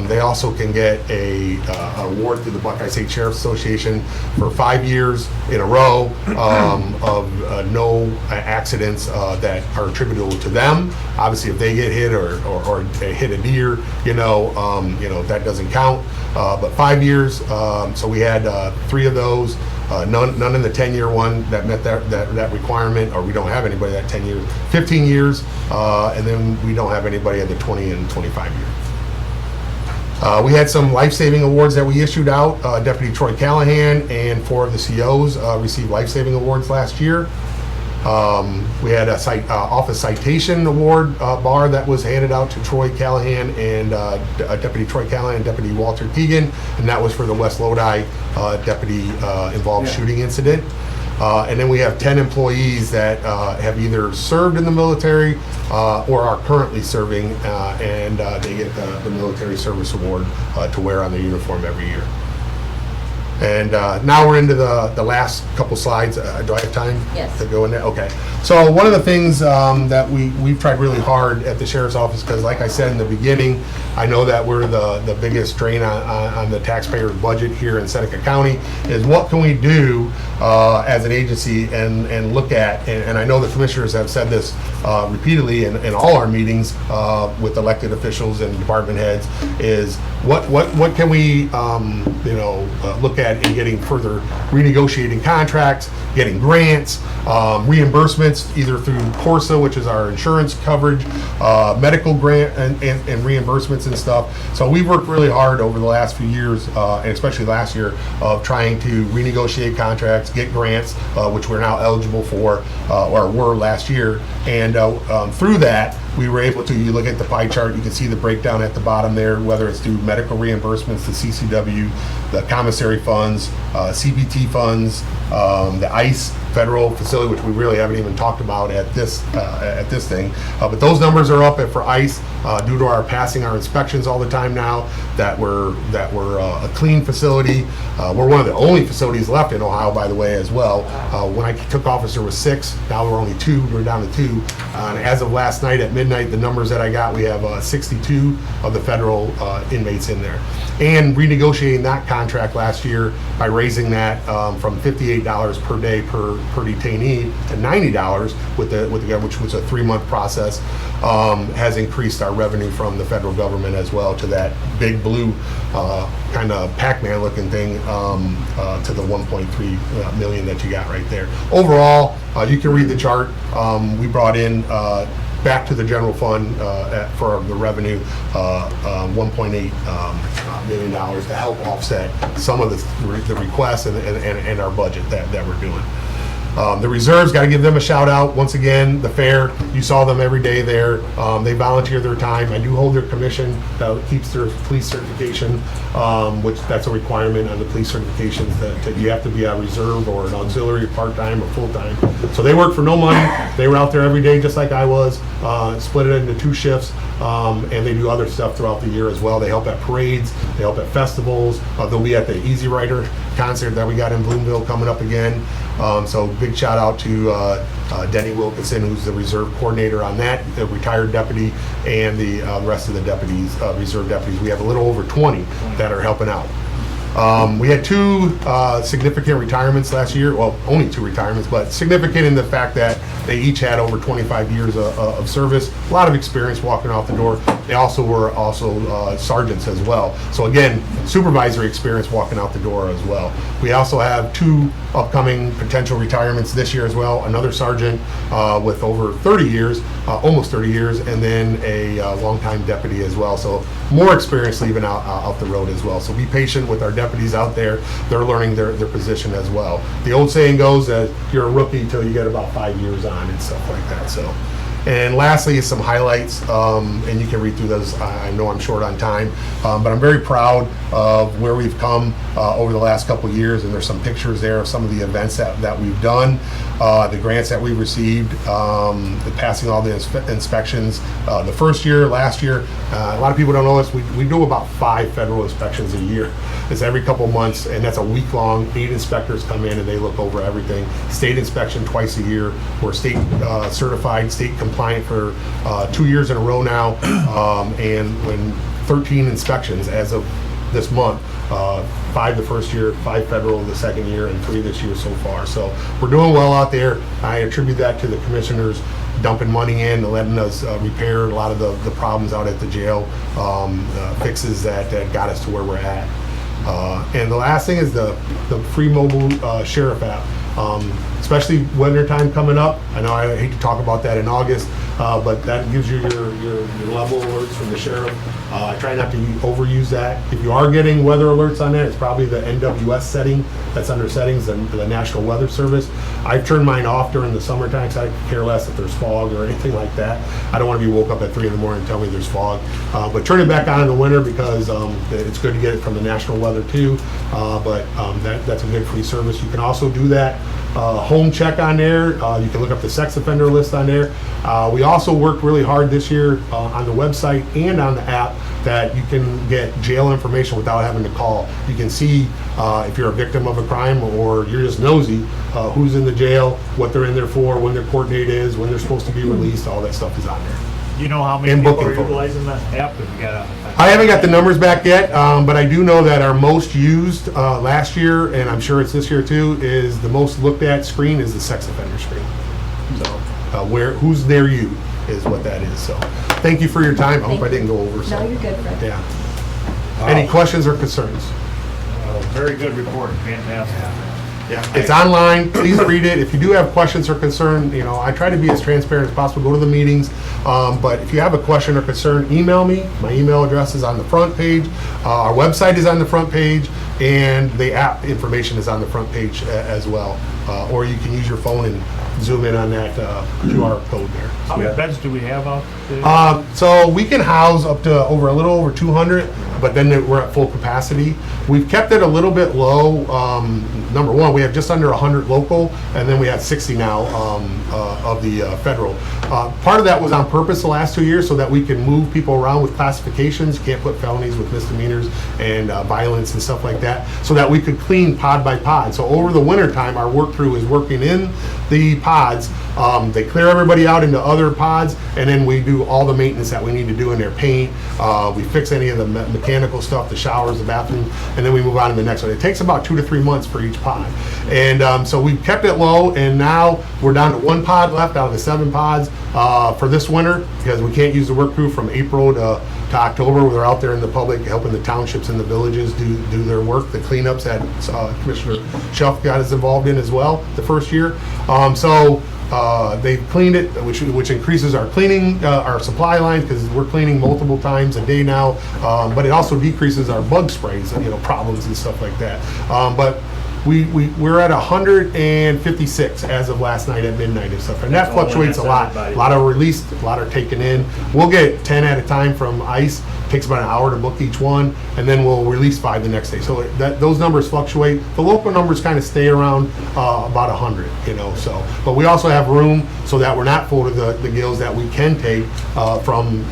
they also can get an award through the Buckeye State Sheriff's Association for 5 years in a row of no accidents that are attributable to them. Obviously, if they get hit or hit a deer, that doesn't count. But 5 years, so we had 3 of those. None in the 10-year one that met that requirement, or we don't have anybody that 10 years, 15 years, and then we don't have anybody at the 20 and 25 year. We had some life-saving awards that we issued out. Deputy Troy Callahan and 4 of the COs received life-saving awards last year. We had a office citation award bar that was handed out to Troy Callahan and Deputy Troy Callahan and Deputy Walter Keegan, and that was for the West Lodi deputy involved shooting incident. And then we have 10 employees that have either served in the military or are currently serving, and they get the Military Service Award to wear on their uniform every year. And now we're into the last couple slides. Do I have time Yes. to go in there? Okay. So one of the things that we've tried really hard at the Sheriff's Office, because like I said in the beginning, I know that we're the biggest drain on the taxpayer's budget here in Seneca County, is what can we do as an agency and look at, and I know the commissioners have said this repeatedly in all our meetings with elected officials and department heads, is what can we look at at in getting further renegotiating contracts, getting grants, reimbursements, either through Corsa, which is our insurance coverage, medical grant and reimbursements and stuff. So we've worked really hard over the last few years, and especially last year, of trying to renegotiate contracts, get grants, which we're now eligible for, or were last year. And through that, we were able to, you look at the pie chart, you can see the breakdown at the bottom there, whether it's through medical reimbursements, the CCW, the commissary funds, CPT funds, the ICE federal facility, which we really haven't even talked about at this thing. But those numbers are up for ICE due to our passing our inspections all the time now. That we're a clean facility. We're one of the only facilities left in Ohio, by the way, as well. When I took office, there was 6. Now we're only 2. We're down to 2. And as of last night at midnight, the numbers that I got, we have 62 of the federal inmates in there. And renegotiating that contract last year by raising that from $58 per day per detainee to $90 with the which was a 3-month process, has increased our revenue from the federal government as well to that big blue kind of Pac-Man looking thing to the 1.3 million that you got right there. Overall, you can read the chart. We brought in back to the general fund for the revenue, $1.8 million to help offset some of the requests and our budget that we're doing. The reserves, got to give them a shout out. Once again, the fair, you saw them every day there. They volunteer their time. I do hold their commission that keeps their police certification, which that's a requirement on the police certifications that you have to be a reserve or an auxiliary part-time or full-time. So they work for no money. They were out there every day just like I was, split it into 2 shifts, and they do other stuff throughout the year as well. They help at parades, they help at festivals. They'll be at the Easy Rider concert that we got in Bloomville coming up again. So big shout out to Denny Wilkinson, who's the reserve coordinator on that, the retired deputy, and the rest of the deputies, reserve deputies. We have a little over 20 that are helping out. We had 2 significant retirements last year. Well, only 2 retirements, but significant in the fact that they each had over 25 years of service, a lot of experience walking out the door. They also were sergeants as well. So again, supervisory experience walking out the door as well. We also have 2 upcoming potential retirements this year as well. Another sergeant with over 30 years, almost 30 years, and then a longtime deputy as well. So more experience leaving out the road as well. So be patient with our deputies out there. They're learning their position as well. The old saying goes that you're a rookie till you get about 5 years on and stuff like that. So. And lastly is some highlights, and you can read through those. I know I'm short on time, but I'm very proud of where we've come over the last couple of years, and there's some pictures there of some of the events that we've done, the grants that we received, the passing all the inspections. The first year, last year, a lot of people don't know this, we do about 5 federal inspections a year. It's every couple months, and that's a week long. 8 inspectors come in and they look over everything. State inspection twice a year. We're state certified, state compliant for 2 years in a row now, and when 13 inspections as of this month, 5 the first year, 5 federal the second year, and 3 this year so far. So we're doing well out there. I attribute that to the commissioners dumping money in and letting us repair a lot of the problems out at the jail, fixes that got us to where we're at. And the last thing is the free mobile sheriff app. Especially winter time coming up. I know I hate to talk about that in August, but that gives you your level alerts from the sheriff. I try not to overuse that. If you are getting weather alerts on that, it's probably the NWS setting that's under settings, the National Weather Service. I've turned mine off during the summertime because I care less if there's fog or anything like that. I don't want to be woke up at 3 in the morning and tell me there's fog. But turn it back on in the winter because it's good to get it from the national weather too. But that's a good free service. You can also do that home check on there. You can look up the sex offender list on there. We also worked really hard this year on the website and on the app that you can get jail information without having to call. You can see if you're a victim of a crime or you're just nosy, who's in the jail, what they're in there for, when their court date is, when they're supposed to be released, all that stuff is on there. Do you know how many And people booking are for- utilizing the app? Have you got I haven't got the numbers back yet, but I do know that our most used last year, and I'm sure it's this year too, is the most looked at screen is the sex offender screen. So who's near you is what that is. So thank you for your time. I hope I didn't go over. So. No, you're good, Fred. Yeah. Any questions or concerns? very good report, fantastic. Yeah, it's online. Please read it. If you do have questions or concern, you know, I try to be as transparent as possible. Go to the meetings. But if you have a question or concern, email me. My email address is on the front page. Our website is on the front page, and the app information is on the front page as well. Or you can use your phone and zoom in on that QR code there. How many beds do we have out there? So we can house up to a little over 200, but then we're at full capacity. We've kept it a little bit low. Number one, we have just under 100 local, and then we have 60 now of the federal. Part of that was on purpose the last 2 years so that we can move people around with classifications. You can't put felonies with misdemeanors and violence and stuff like that, so that we could clean pod by pod. So over the winter time, our work crew is working in the pods. They clear everybody out into other pods, and then we do all the maintenance that we need to do in their paint. We fix any of the mechanical stuff, the showers, the bathroom, and then we move on to the next one. It takes about 2 to 3 months for each pod. And so we've kept it low, and now we're down to 1 pod left out of the 7 pods for this winter, because we can't use the work crew from April to October, where they're out there in the public helping the townships and the villages do their work, the cleanups that Commissioner Shelf got us involved in as well the first year. They've cleaned it, which increases our cleaning, our supply lines, because we're cleaning multiple times a day now. But it also decreases our bug sprays, problems and stuff like that. But we're at 156 as of last night at midnight and stuff, and that fluctuates a lot. A lot are released, a lot are taken in. We'll get 10 at a time from ICE. Takes about an hour to book each one, and then we'll release 5 the next day. So those numbers fluctuate. The local numbers kind of stay around about 100, but we also have room so that we're not full to the gills, that we can take from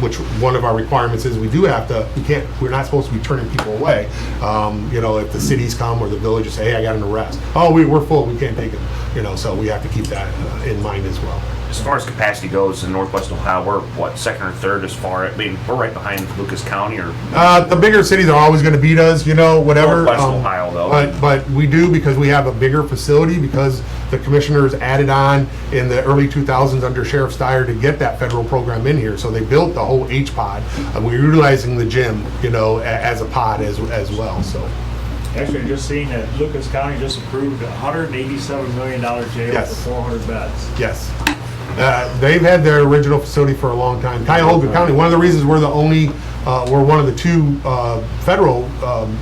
which one of our requirements is we're not supposed to be turning people away. If the cities come or the villages say, hey, I got an arrest. Oh, we're full, we can't take them. So we have to keep that in mind as well. As far as capacity goes in Northwest Ohio, we're what, second or third as far? I mean, we're right behind Lucas County or. The bigger cities are always going to beat us, whatever. Northwest Ohio, though. But we do, because we have a bigger facility, because the commissioners added on in the early 2000s under Sheriff Steyer to get that federal program in here. So they built the whole H-pod, and we're utilizing the gym, as a pod as well. So. Actually, I just seen that Lucas County just approved a $187 million jail Yes. for 400 beds. Yes. They've had their original facility for a long time. Cuyahoga County, one of the reasons we're we're one of the 2 federal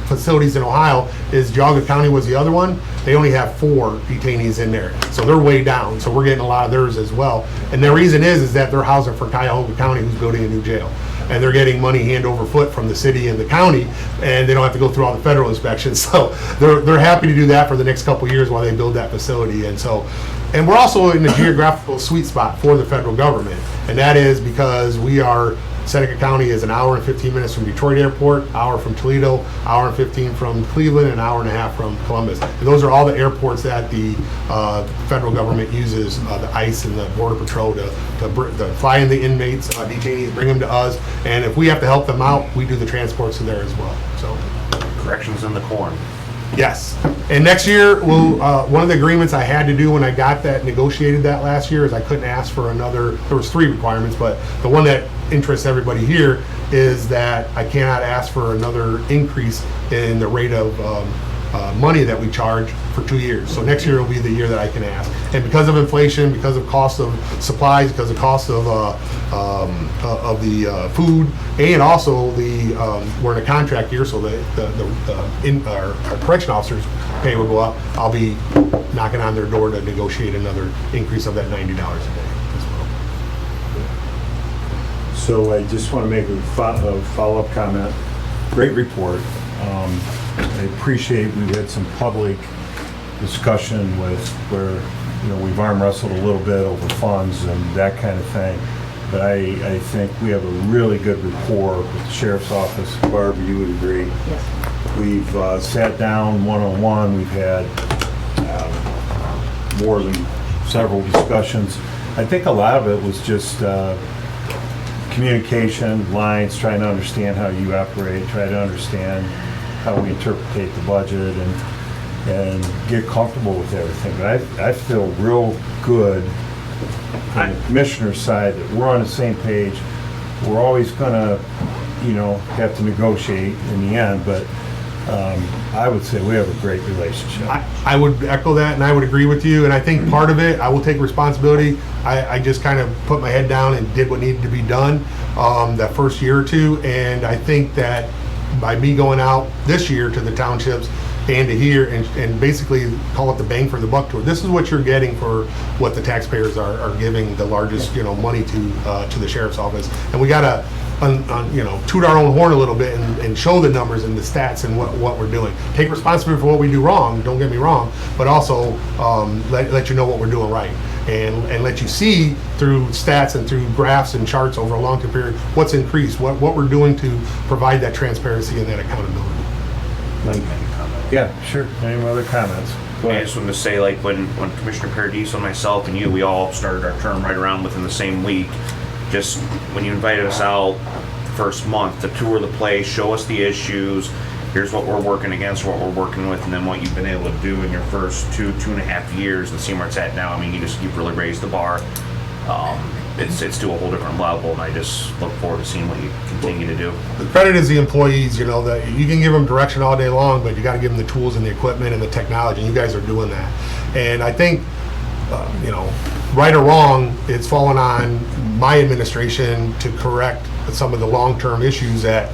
facilities in Ohio is Geauga County was the other one. They only have 4 detainees in there. So they're way down. So we're getting a lot of theirs as well. And the reason is that they're housing for Cuyahoga County, who's building a new jail. And they're getting money hand over foot from the city and the county, and they don't have to go through all the federal inspections. So they're happy to do that for the next couple of years while they build that facility. And we're also in the geographical sweet spot for the federal government, and that is because Seneca County is an hour and 15 minutes from Detroit Airport, hour from Toledo, hour and 15 from Cleveland, and an hour and a half from Columbus. And those are all the airports that the federal government uses, the ICE and the Border Patrol to fly in the inmates, detainees, bring them to us, and if we have to help them out, we do the transports to there as well. So, Corrections in the corn. yes. And next year, one of the agreements I had to do when I negotiated that last year is I couldn't ask for another, there was 3 requirements, but the one that interests everybody here is that I cannot ask for another increase in the rate of money that we charge for 2 years. So next year will be the year that I can ask. And because of inflation, because of cost of supplies, because of cost of the food, and also we're in a contract year, so our correction officers' pay will go up. I'll be knocking on their door to negotiate another increase of that $90 a day as well. So I just want to make a follow-up comment. Great report. I appreciate we've had some public discussion with where, we've arm wrestled a little bit over funds and that kind of thing. But I think we have a really good rapport with the Sheriff's Office. Barb, you would agree? Yes. We've sat down one-on-one. We've had more than several discussions. I think a lot of it was just communication, lines, trying to understand how you operate, try to understand how we interpret the budget and get comfortable with everything. But I feel real good on the commissioner's side that we're on the same page. We're always gonna, have to negotiate in the end, but I would say we have a great relationship. I would echo that, and I would agree with you, and I think part of it, I will take responsibility. I just kind of put my head down and did what needed to be done that first year or two, and I think that by me going out this year to the townships and to here and basically call it the bang for the buck tour, this is what you're getting for what the taxpayers are giving the largest, money to the sheriff's office. And we gotta, toot our own horn a little bit and show the numbers and the stats and what we're doing. Take responsibility for what we do wrong, don't get me wrong, but also let you know what we're doing right. And let you see through stats and through graphs and charts over a long period what's increased, what we're doing to provide that transparency and that accountability. Yeah, sure. Any other comments? Go I ahead. just wanted to say, like, when Commissioner Paradiso and myself and you, we all started our term right around within the same week. Just when you invited us out the first month to tour the place, show us the issues, here's what we're working against, what we're working with, and then what you've been able to do in your first two and a half years and see where it's at now. I mean, you've really raised the bar. It's to a whole different level, and I just look forward to seeing what you continue to do. The credit is the employees, that you can give them direction all day long, but you got to give them the tools and the equipment and the technology, and you guys are doing that. And I think, right or wrong, it's fallen on my administration to correct some of the long-term issues that,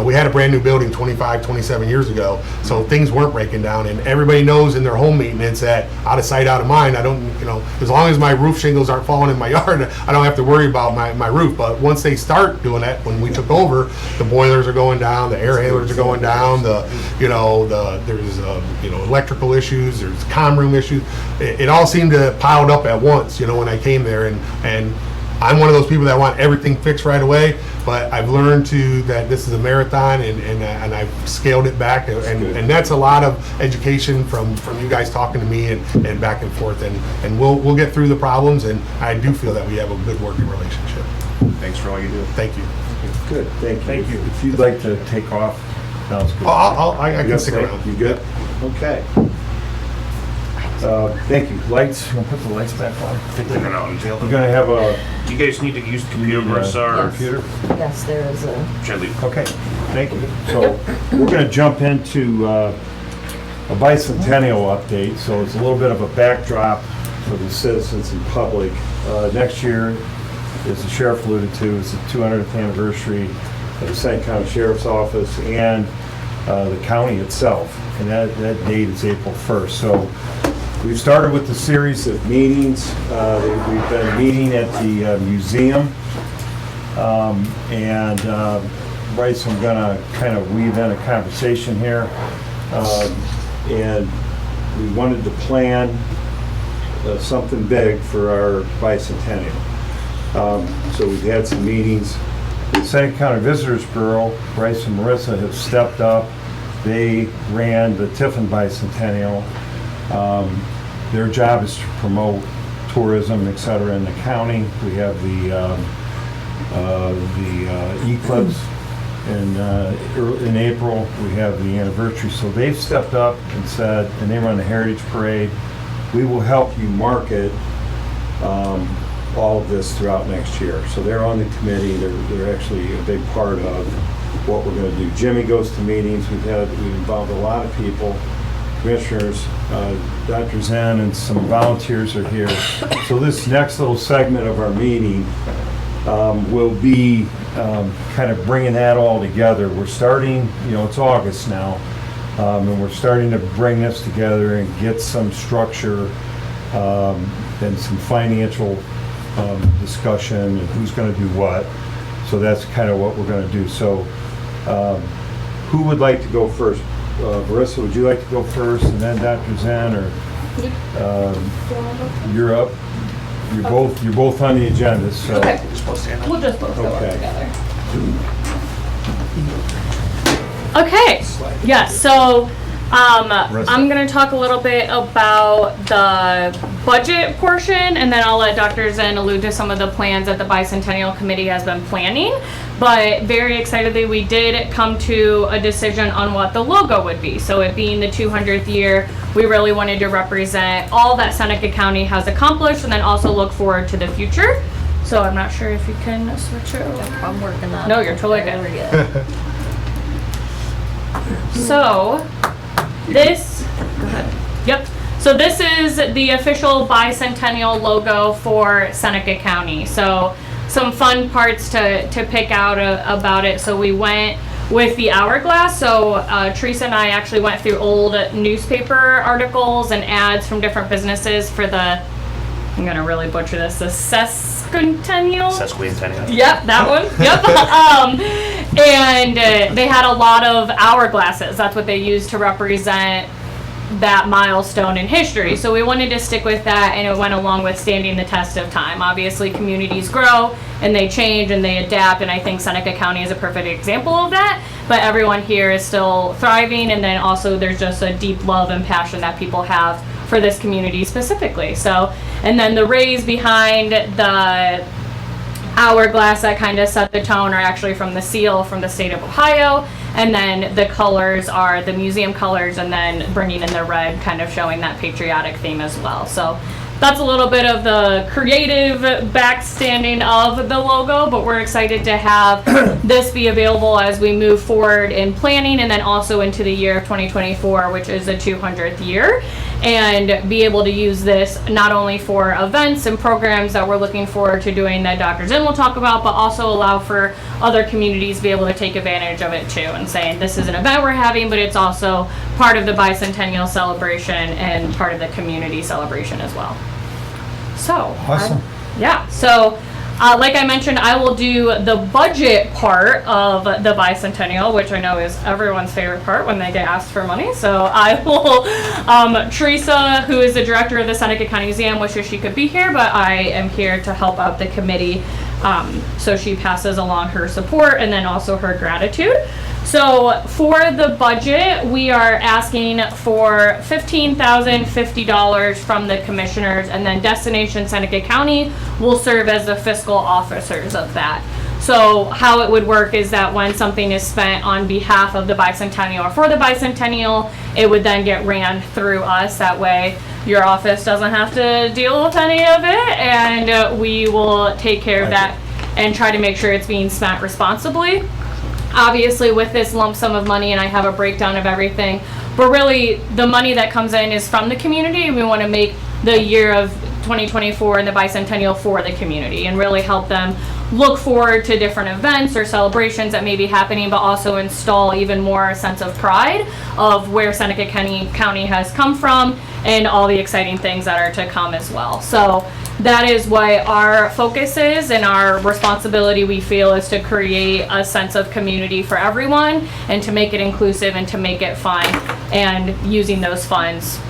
we had a brand new building 25, 27 years ago, so things weren't breaking down, and everybody knows in their home maintenance that out of sight, out of mind, I don't, as long as my roof shingles aren't falling in my yard, I don't have to worry about my roof. But once they start doing that, when we took over, the boilers are going down, the air handlers are going down, there's electrical issues, there's comm room issues. It all seemed to piled up at once, when I came there, and I'm one of those people that want everything fixed right away, but I've learned that this is a marathon, and I've scaled it back, and that's a lot of education from you guys talking to me and back and forth, and we'll get through the problems, and I do feel that we have a good working relationship. Thanks for all you do. Thank you. Good, thank you. If you'd like to take off, sounds good. I can You stick okay? around. You good? Okay. Thank you. Lights, you want to put the lights back on? We're gonna have a You guys need to use the computer, Marissa, or computer. Yes, there is a. should I leave? Okay, thank you. So we're gonna jump into a bicentennial update, so it's a little bit of a backdrop for the citizens and public. Next year, as the sheriff alluded to, is the 200th anniversary of the St. County Sheriff's Office and the county itself, and that date is April 1st. So we've started with the series of meetings. We've been meeting at the museum, and Bryce, I'm gonna kind of weave in a conversation here, and we wanted to plan something big for our bicentennial. So we've had some meetings. The St. County Visitors Bureau, Bryce and Marissa have stepped up. They ran the Tiffin Bicentennial. Their job is to promote tourism, et cetera, in the county. We have the Eclipse in April. We have the anniversary. So they've stepped up and said, and they run the Heritage Parade, we will help you market all of this throughout next year. So they're on the committee. They're actually a big part of what we're going to do. Jimmy goes to meetings. We've involved a lot of people, commissioners, Dr. Zen, and some volunteers are here. So this next little segment of our meeting will be kind of bringing that all together. We're starting, it's August now, and we're starting to bring this together and get some structure and some financial discussion and who's going to do what. So that's kind of what we're going to do. So who would like to go first? Marissa, would you like to go first, and then Dr. Zen, or you're up? You're both on the agenda. So Okay. We'll just both go up Okay. together. Okay, yeah, so I'm going to talk a little bit about the budget portion, and then I'll let Dr. Zen allude to some of the plans that the Bicentennial Committee has been planning. But very excitedly, we did come to a decision on what the logo would be. So it being the 200th year, we really wanted to represent all that Seneca County has accomplished and then also look forward to the future. So I'm not sure if you can switch it over. I'm working on it. No, you're totally good. There we go. So, this, go ahead. Yep. So this is the official bicentennial logo for Seneca County. So some fun parts to pick out about it. So we went with the hourglass. So Teresa and I actually went through old newspaper articles and ads from different businesses for the, I'm gonna really butcher this, the sesquicentennial? Sesquicentennial. Yep, that one. Yep. And they had a lot of hourglasses. That's what they used to represent that milestone in history. So we wanted to stick with that, and it went along with standing the test of time. Obviously, communities grow and they change and they adapt, and I think Seneca County is a perfect example of that. But everyone here is still thriving, and then also there's just a deep love and passion that people have for this community specifically. So, and then the rays behind the hourglass that kind of set the tone are actually from the seal from the state of Ohio, and then the colors are the museum colors, and then bringing in the red, kind of showing that patriotic theme as well. So that's a little bit of the creative backstanding of the logo, but we're excited to have this be available as we move forward in planning, and then also into the year of 2024, which is the 200th year, and be able to use this not only for events and programs that we're looking forward to doing that Dr. Zinn will talk about, but also allow for other communities to be able to take advantage of it too, and saying this is an event we're having, but it's also part of the bicentennial celebration and part of the community celebration as well. So, Awesome. So like I mentioned, I will do the budget part of the bicentennial, which I know is everyone's favorite part when they get asked for money. So I will, Teresa, who is the director of the Seneca County Museum, wishes she could be here, but I am here to help out the committee. So she passes along her support and then also her gratitude. So for the budget, we are asking for $15,050 from the commissioners, and then Destination Seneca County will serve as the fiscal officers of that. So how it would work is that when something is spent on behalf of the bicentennial or for the bicentennial, it would then get ran through us. That way your office doesn't have to deal with any of it, and we will take care of that and try to make sure it's being spent responsibly. Obviously, with this lump sum of money, and I have a breakdown of everything, but really the money that comes in is from the community, and we want to make the year of 2024 and the bicentennial for the community and really help them look forward to different events or celebrations that may be happening, but also install even more sense of pride of where Seneca County has come from and all the exciting things that are to come as well. So that is what our focus is, and our responsibility, we feel, is to create a sense of community for everyone and to make it inclusive and to make it fun, and using those funds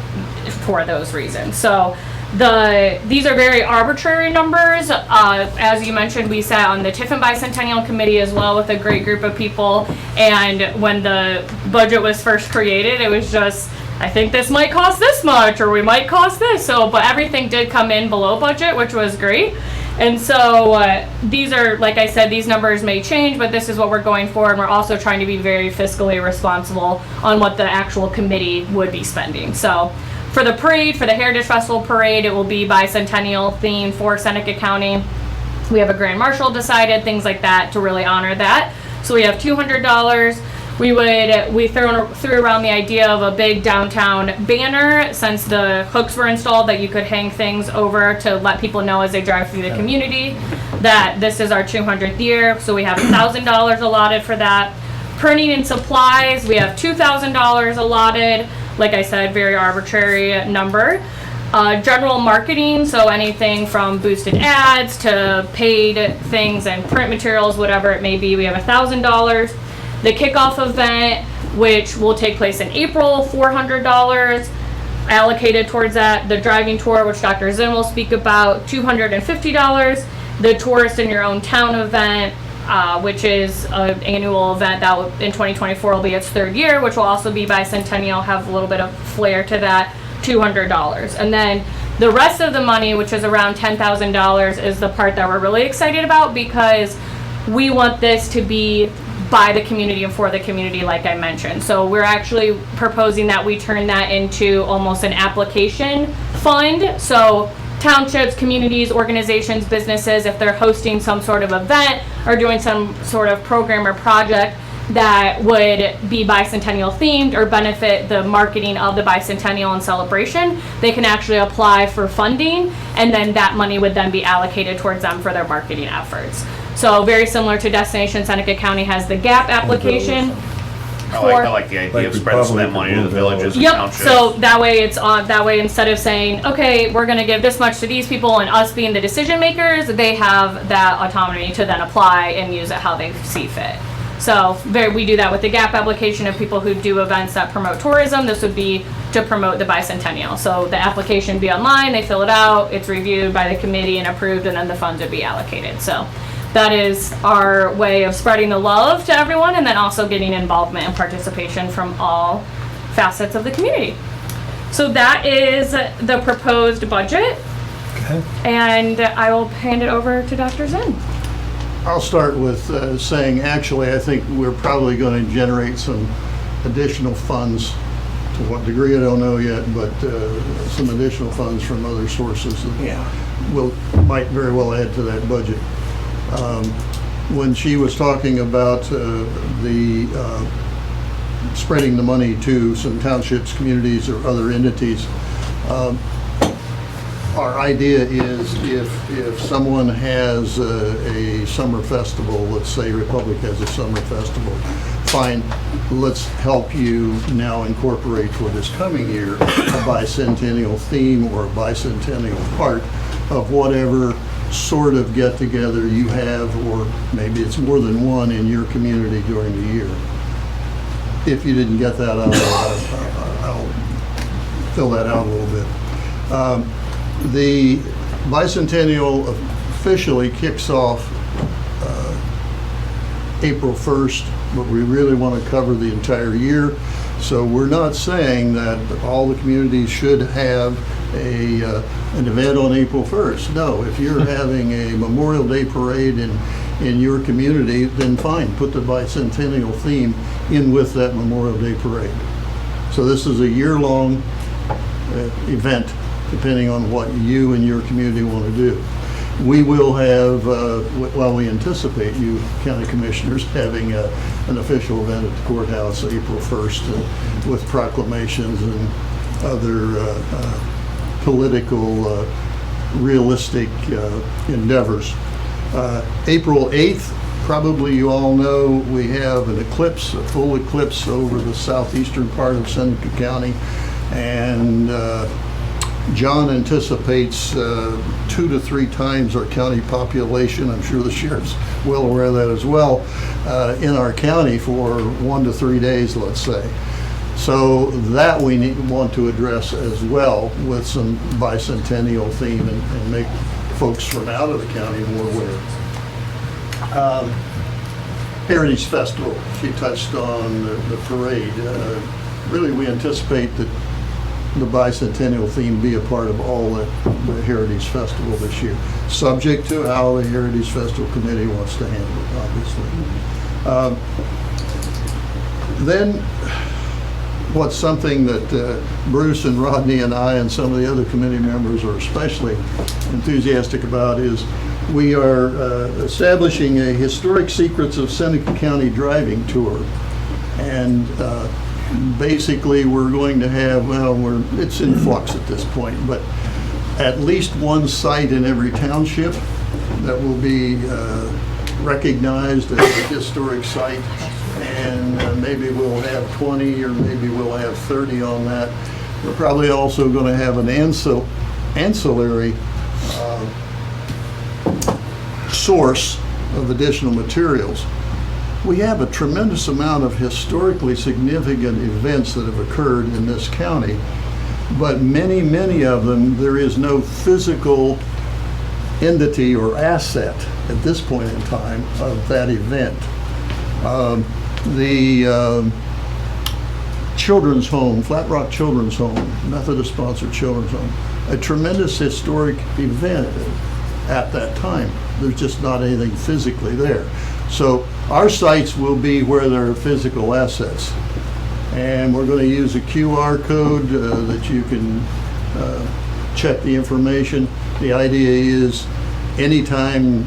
for those reasons. So these are very arbitrary numbers. As you mentioned, we sat on the Tiffin Bicentennial Committee as well with a great group of people, and when the budget was first created, it was just, I think this might cost this much, or we might cost this. So, but everything did come in below budget, which was great. And so these are, like I said, these numbers may change, but this is what we're going for. And we're also trying to be very fiscally responsible on what the actual committee would be spending. So for the parade, for the Heritage Festival Parade, it will be bicentennial themed for Seneca County. We have a Grand Marshal decided, things like that, to really honor that. So we have $200. We threw around the idea of a big downtown banner, since the hooks were installed, that you could hang things over to let people know as they drive through the community that this is our 200th year. So we have $1,000 allotted for that. Printing and supplies, we have $2,000 allotted. Like I said, very arbitrary number. General marketing, so anything from boosted ads to paid things and print materials, whatever it may be, we have $1,000. The kickoff event, which will take place in April, $400 allocated towards that. The driving tour, which Dr. Zinn will speak about, $250. The Tourist in Your Own Town event, which is an annual event that in 2024 will be its third year, which will also be bicentennial, have a little bit of flair to that, $200. And then the rest of the money, which is around $10,000, is the part that we're really excited about, because we want this to be by the community and for the community, like I mentioned. So we're actually proposing that we turn that into almost an application fund. So townships, communities, organizations, businesses, if they're hosting some sort of event or doing some sort of program or project, that would be bicentennial themed or benefit the marketing of the bicentennial and celebration, they can actually apply for funding, and then that money would then be allocated towards them for their marketing efforts. So very similar to Destination Seneca County has the GAP application. I like the idea Like of spreading some of that Republic money to the villages and Yep, townships. so that way it's on, that way instead of saying, okay, we're gonna give this much to these people and us being the decision makers, they have that autonomy to then apply and use it how they see fit. So we do that with the GAP application of people who do events that promote tourism. This would be to promote the bicentennial. So the application would be online, they fill it out, it's reviewed by the committee and approved, and then the funds would be allocated. So that is our way of spreading the love to everyone, and then also getting involvement and participation from all facets of the community. So that is the proposed budget. Okay. And I will hand it over to Dr. Zinn. I'll start with saying, actually, I think we're probably going to generate some additional funds. To what degree, I don't know yet, but some additional funds from other sources that might very well add to that budget. When she was talking about the spreading the money to some townships, communities, or other entities, our idea is if someone has a summer festival, let's say Republic has a summer festival, fine, let's help you now incorporate for this coming year a bicentennial theme or a bicentennial part of whatever sort of get-together you have, or maybe it's more than one in your community during the year. If you didn't get that out, I'll fill that out a little bit. The bicentennial officially kicks off April 1st, but we really want to cover the entire year. So we're not saying that all the communities should have an event on April 1st. No, if you're having a Memorial Day parade in your community, then fine, put the bicentennial theme in with that Memorial Day parade. So this is a year-long event, depending on what you and your community want to do. We will have, we anticipate you county commissioners having an official event at the courthouse April 1st with proclamations and other political, realistic endeavors. April 8th, probably you all know, we have an eclipse, a full eclipse over the southeastern part of Seneca County, and John anticipates 2 to 3 times our county population. I'm sure the sheriff's well aware of that as well, in our county for 1 to 3 days, let's say. So that we want to address as well with some bicentennial theme and make folks from out of the county more aware. Heritage Festival, she touched on the parade. Really, we anticipate that the bicentennial theme be a part of all the Heritage Festival this year, subject to how the Heritage Festival Committee wants to handle it, obviously. Then, what's something that Bruce and Rodney and I and some of the other committee members are especially enthusiastic about is we are establishing a Historic Secrets of Seneca County driving tour. And basically we're going to have, it's in flux at this point, but at least one site in every township that will be recognized as a historic site, and maybe we'll have 20 or maybe we'll have 30 on that. We're probably also going to have an ancillary source of additional materials. We have a tremendous amount of historically significant events that have occurred in this county, but many of them, there is no physical entity or asset at this point in time of that event. The Children's Home, Flat Rock Children's Home, Methodist-sponsored Children's Home, a tremendous historic event at that time. There's just not anything physically there. So our sites will be where there are physical assets. And we're going to use a QR code that you can check the information. The idea is anytime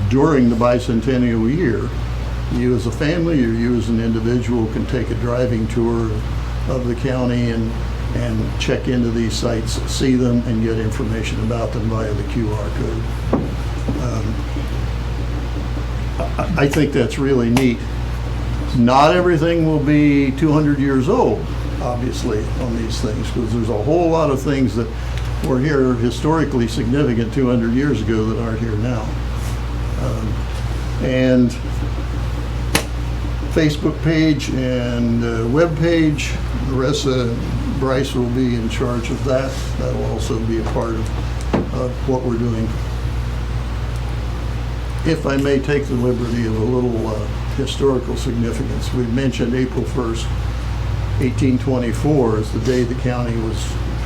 during the bicentennial year, you as a family or you as an individual can take a driving tour of the county and check into these sites, see them, and get information about them via the QR code. I think that's really neat. Not everything will be 200 years old, obviously, on these things, because there's a whole lot of things that were here historically significant 200 years ago that aren't here now. And Facebook page and web page, Marissa Bryce will be in charge of that. That'll also be a part of what we're doing. If I may take the liberty of a little historical significance, we mentioned April 1st, 1824 is the day the county was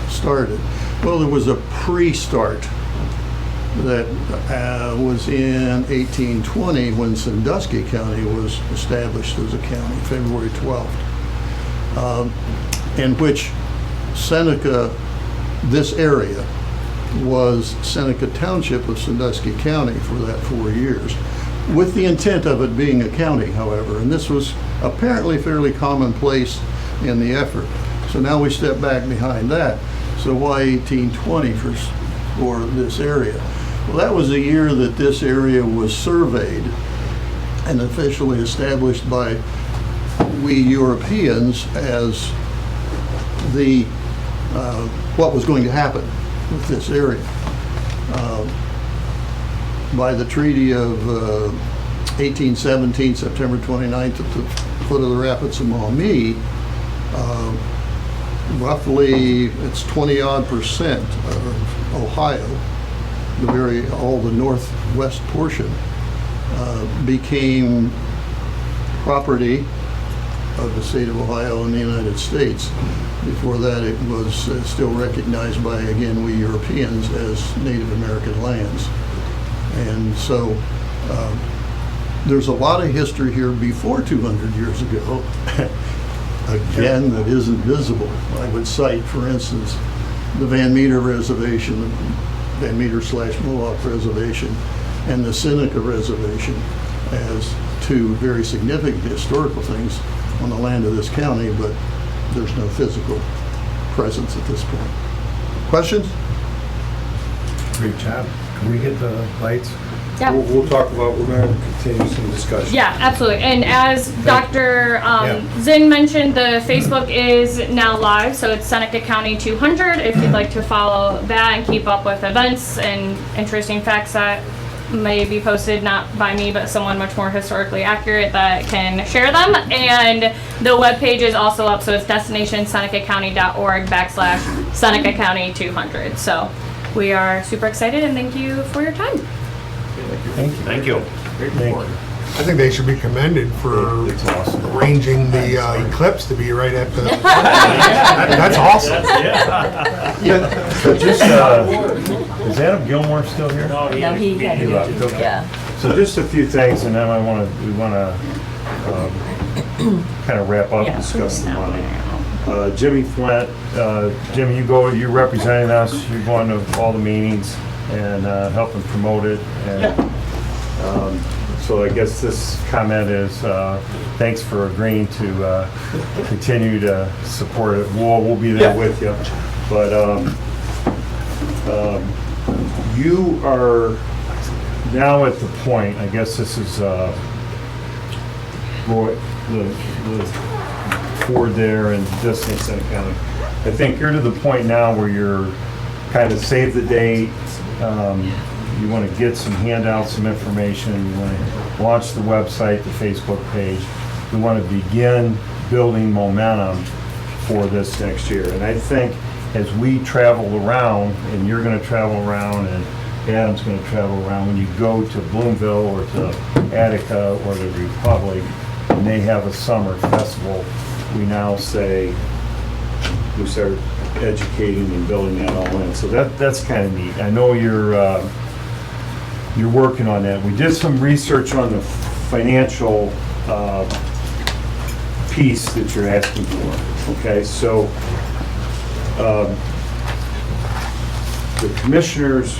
started. Well, there was a pre-start that was in 1820 when Sandusky County was established as a county, February 12th, in which Seneca, this area, was Seneca Township of Sandusky County for that 4 years, with the intent of it being a county, however, and this was apparently fairly commonplace in the effort. So now we step back behind that. So why 1820 for this area? Well, that was the year that this area was surveyed and officially established by we Europeans as the what was going to happen with this area. By the Treaty of 1817, September 29th, at the foot of the Rapids of Maumee, roughly it's 20-odd% of Ohio, all the northwest portion, became property of the state of Ohio and the United States. Before that, it was still recognized by, again, we Europeans as Native American lands. And so there's a lot of history here before 200 years ago, again, that isn't visible. I would cite, for instance, the Van Meter Reservation, Van Meter/Mohawk Reservation, and the Seneca Reservation as two very significant historical things on the land of this county, but there's no physical presence at this point. Questions? Great job. Can we get the lights? Yeah. We'll talk about, we're going to continue some discussion. Yeah, absolutely. And as Dr. Zinn mentioned, the Facebook is now live, so it's Seneca County 200. If you'd like to follow that and keep up with events and interesting facts that may be posted, not by me, but someone much more historically accurate that can share them. And the webpage is also up, so it's destinationsenecacounty.org/Seneca County 200. So we are super excited, and thank you for your time. Thank you. I think they should be commended for arranging the eclipse to be right at the. That's awesome. So just, is Adam Gilmore still here? No, he had to left, go. okay. Yeah. So just a few things, and then we want to kind of wrap up discussing money. Jimmy Flint, Jimmy, you're representing us. You're going to all the meetings and helping promote it. And so I guess this comment is thanks for agreeing to continue to support it. We'll be there with you. But you are now at the point, I guess this is Roy, the Ford there and Distance Seneca County. I think you're to the point now where you're kind of save the date. You want to get some handouts, some information. You want to launch the website, the Facebook page. We want to begin building momentum for this next year. And I think as we travel around, and you're going to travel around, and Adam's going to travel around, when you go to Bloomville or to Attica or the Republic, and they have a summer festival, we now say, we start educating and building that all in. So that's kind of neat. I know you're working on that. We did some research on the financial piece that you're asking for. Okay, so the commissioners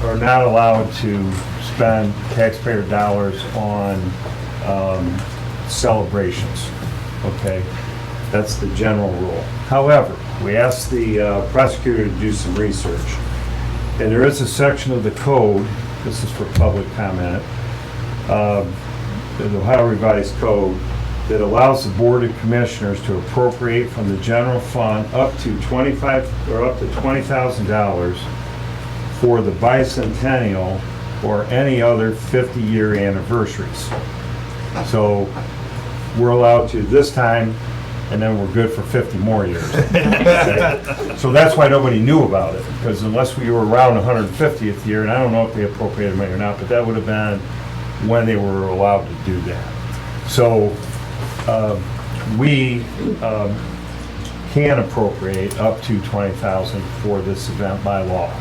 are not allowed to spend taxpayer dollars on celebrations, okay? That's the general rule. However, we asked the prosecutor to do some research, and there is a section of the code, this is for public comment, the Ohio Revised Code, that allows the Board of Commissioners to appropriate from the general fund up to $20,000 for the bicentennial or any other 50-year anniversaries. So we're allowed to this time, and then we're good for 50 more years. Okay? So that's why nobody knew about it, because unless we were around 150th year, and I don't know if they appropriated money or not, but that would have been when they were allowed to do that. So we can appropriate up to $20,000 for this event by law.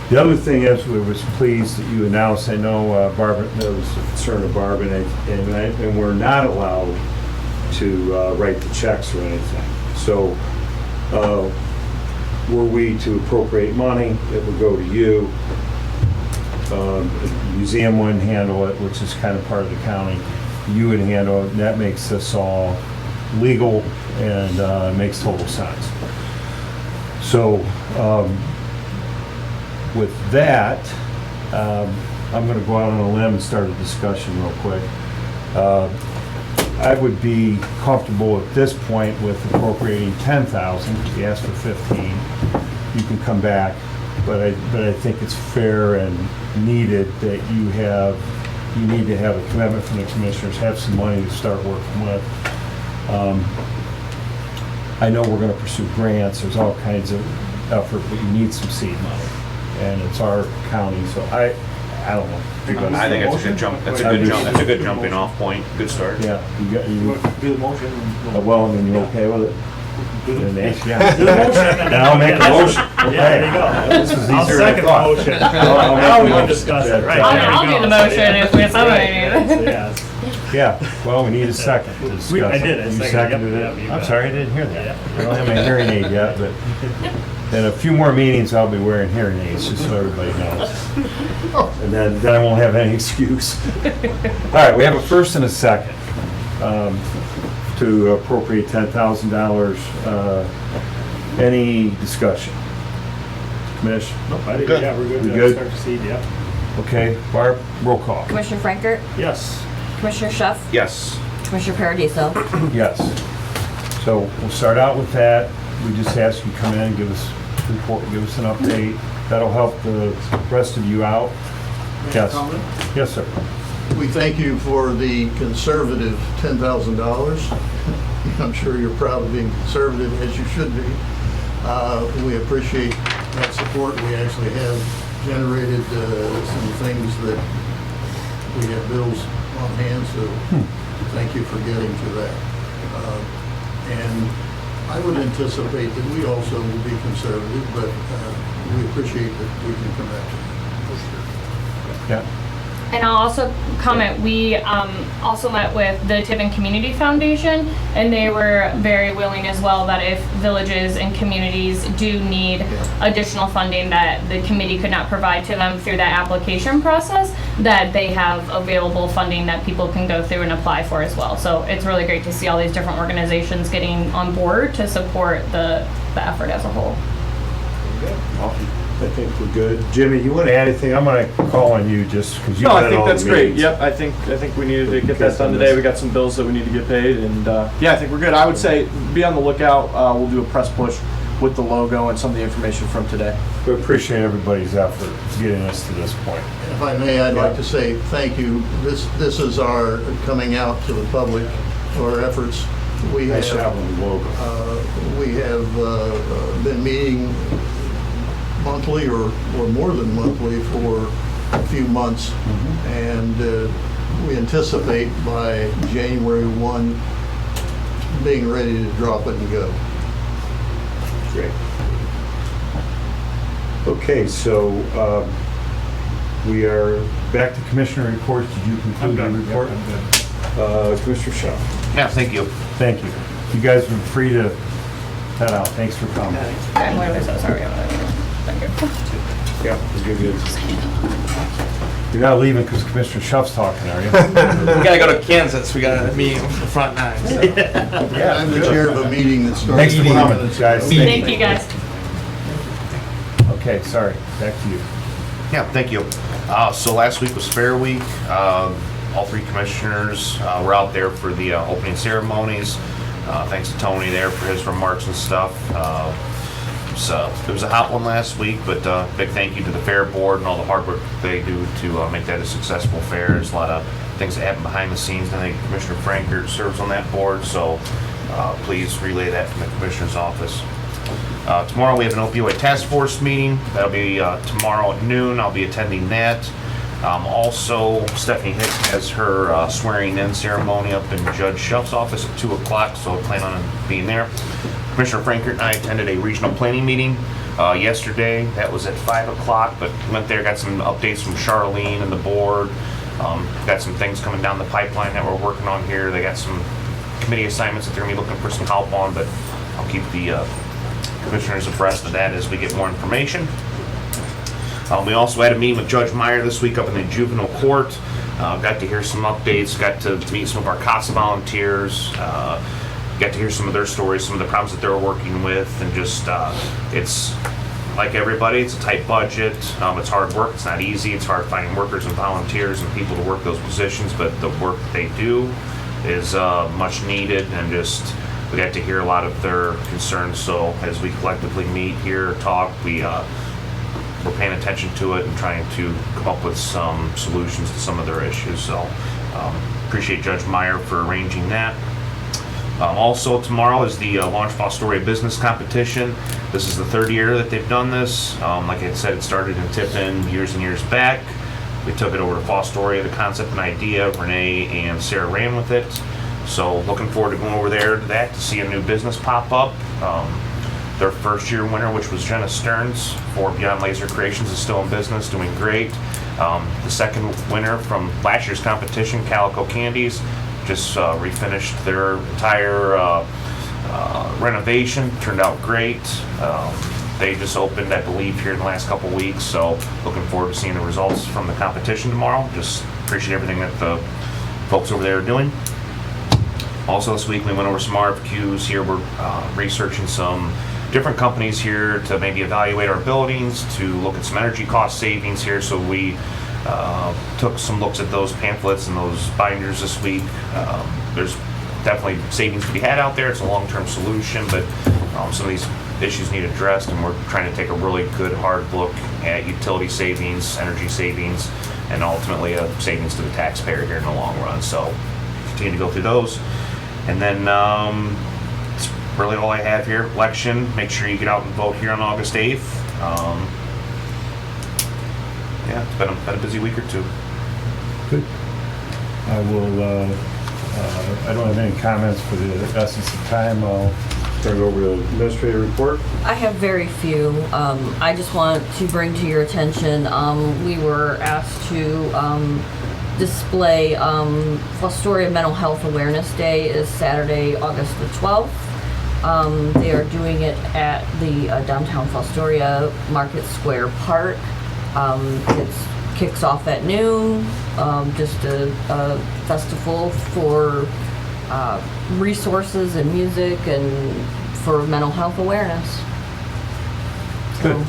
The other thing is, we was pleased that you announced, I know Barbara, there was a concern of Barb, and we're not allowed to write the checks or anything. So were we to appropriate money, it would go to you. The museum wouldn't handle it, which is kind of part of the county. You would handle it, and that makes this all legal and makes total sense. So with that, I'm going to go out on a limb and start a discussion real quick. I would be comfortable at this point with appropriating 10,000. You asked for 15. You can come back, but I think it's fair and needed that you need to have a commitment from the commissioners, have some money to start working with. I know we're going to pursue grants. There's all kinds of effort, but you need some seed money, and it's our county, so I don't know. I think it's a good jump. That's a good jump. That's a good jumping off point. Good start. Yeah, you Do the motion. well, I mean, you okay with it? Do the motion. And I'll make a motion. Yeah, there you go. This is I'll easier than I second the thought. motion. I'll Now we make can the discuss it, motion. right? I'll there you do go. the motion if we somebody needs it. Yes. Yeah, well, we need a second to discuss I it. did, I You seconded, seconded yep, it? yep, you I'm bet. sorry, I didn't hear that. Yeah. I don't have my hearing aid yet, but in a few more meetings, I'll be wearing hearing aids, just so everybody knows. And then I won't have any excuse. All right, we have a first and a second to appropriate $10,000. Any discussion? Commish? Nope, I think, Good. yeah, we're good. We to good? Start to see, yeah. Okay, Barb, roll call. Commissioner Frankert, Yes. Commissioner Schuff, Yes. Commissioner Paradiso. Yes. So we'll start out with that. We just ask you to come in and give us a report, give us an update. That'll help the rest of you out. Yes. Yes, sir. We thank you for the conservative $10,000. I'm sure you're proud of being conservative, as you should be. We appreciate that support. We actually have generated some things that we have bills on hand, so thank you for getting to that. And I would anticipate that we also will be conservative, but we appreciate that we can come back to you. Yeah. And I'll also comment, we also met with the Tiffin Community Foundation, and they were very willing as well that if villages and communities do need additional funding that the committee could not provide to them through that application process, that they have available funding that people can go through and apply for as well. So it's really great to see all these different organizations getting on board to support the effort as a whole. I think we're good. Jimmy, you want to add anything? I'm going to call on you just because you've No, I been think all that's the great. meetings. Yep, I think we needed to get that done today. We got some bills that we need to get paid, and yeah, I think we're good. I would say be on the lookout. We'll do a press push with the logo and some of the information from today. We appreciate everybody's effort getting us to this point. If I may, I'd like to say thank you. This is our coming out to the public, our efforts. We Nice have, job on the logo. we have been meeting monthly or more than monthly for a few months. And we anticipate by January 1 being ready to drop it and go. Great. Okay, so we are back to commissioner reports. Did you conclude your report? Commissioner Shaw. Yeah, thank you. Thank you. You guys are free to head out. Thanks for coming. I'm really so sorry about that. Thank you. Yeah, you're good. You're not leaving because Commissioner Schuff's talking, are you? We gotta go to Kansas. We got a meeting with the front nine. So. I'm the chair of a meeting that starts. Thanks for coming, guys. Thank you, guys. Okay, sorry, back to you. Yeah, thank you. So last week was Fair Week. All three commissioners were out there for the opening ceremonies. Thanks to Tony there for his remarks and stuff. So it was a hot one last week, but big thank you to the fair board and all the hard work they do to make that a successful fair. There's a lot of things that happen behind the scenes. I think Commissioner Frankert serves on that board, so please relay that from the commissioner's office. Tomorrow we have an opioid task force meeting. That'll be tomorrow at noon. I'll be attending that. Also, Stephanie Hicks has her swearing in ceremony up in Judge Schuff's office at 2 o'clock, so I plan on being there. Commissioner Frankert and I attended a regional planning meeting yesterday. That was at 5 o'clock, but went there, got some updates from Charlene and the board. Got some things coming down the pipeline that we're working on here. They got some committee assignments that they're gonna be looking for some help on, but I'll keep the commissioners abreast of that as we get more information. We also had a meeting with Judge Meyer this week up in the juvenile court. Got to hear some updates, got to meet some of our CASA volunteers, got to hear some of their stories, some of the problems that they're working with, and just, it's like everybody, it's a tight budget, it's hard work, it's not easy, it's hard finding workers and volunteers and people to work those positions, but the work that they do is much needed, and just, we got to hear a lot of their concerns, so as we collectively meet here, talk, we're paying attention to it and trying to come up with some solutions to some of their issues. So appreciate Judge Meyer for arranging that. Also tomorrow is the Launch Fostoria Business Competition. This is the third year that they've done this. Like I said, it started in Tiffin years and years back. We took it over to Fostoria, the concept and idea. Renee and Sarah ran with it. So looking forward to going over there to that to see a new business pop up. Their first year winner, which was Jenna Stearns for Beyond Laser Creations, is still in business, doing great. The second winner from last year's competition, Calico Candies, just refinished their entire renovation, turned out great. They just opened, I believe, here in the last couple weeks, so looking forward to seeing the results from the competition tomorrow. Just appreciate everything that the folks over there are doing. Also this week we went over some RFQs here. We're researching some different companies here to maybe evaluate our buildings, to look at some energy cost savings here. So we took some looks at those pamphlets and those binders this week. There's definitely savings to be had out there. It's a long-term solution, but some of these issues need addressed, and we're trying to take a really good hard look at utility savings, energy savings, and ultimately a savings to the taxpayer here in the long run. So continue to go through those. And then it's really all I have here. Election, make sure you get out and vote here on August 8th. Yeah, it's been a busy week or two. Good. I will, I don't have any comments for the essence of time. I'll turn it over to the administrative report. I have very few. I just want to bring to your attention, we were asked to display Fostoria Mental Health Awareness Day is Saturday, August the 12th. They are doing it at the downtown Fostoria Market Square Park. It kicks off at noon, just a festival for resources and music and for mental health awareness. Good.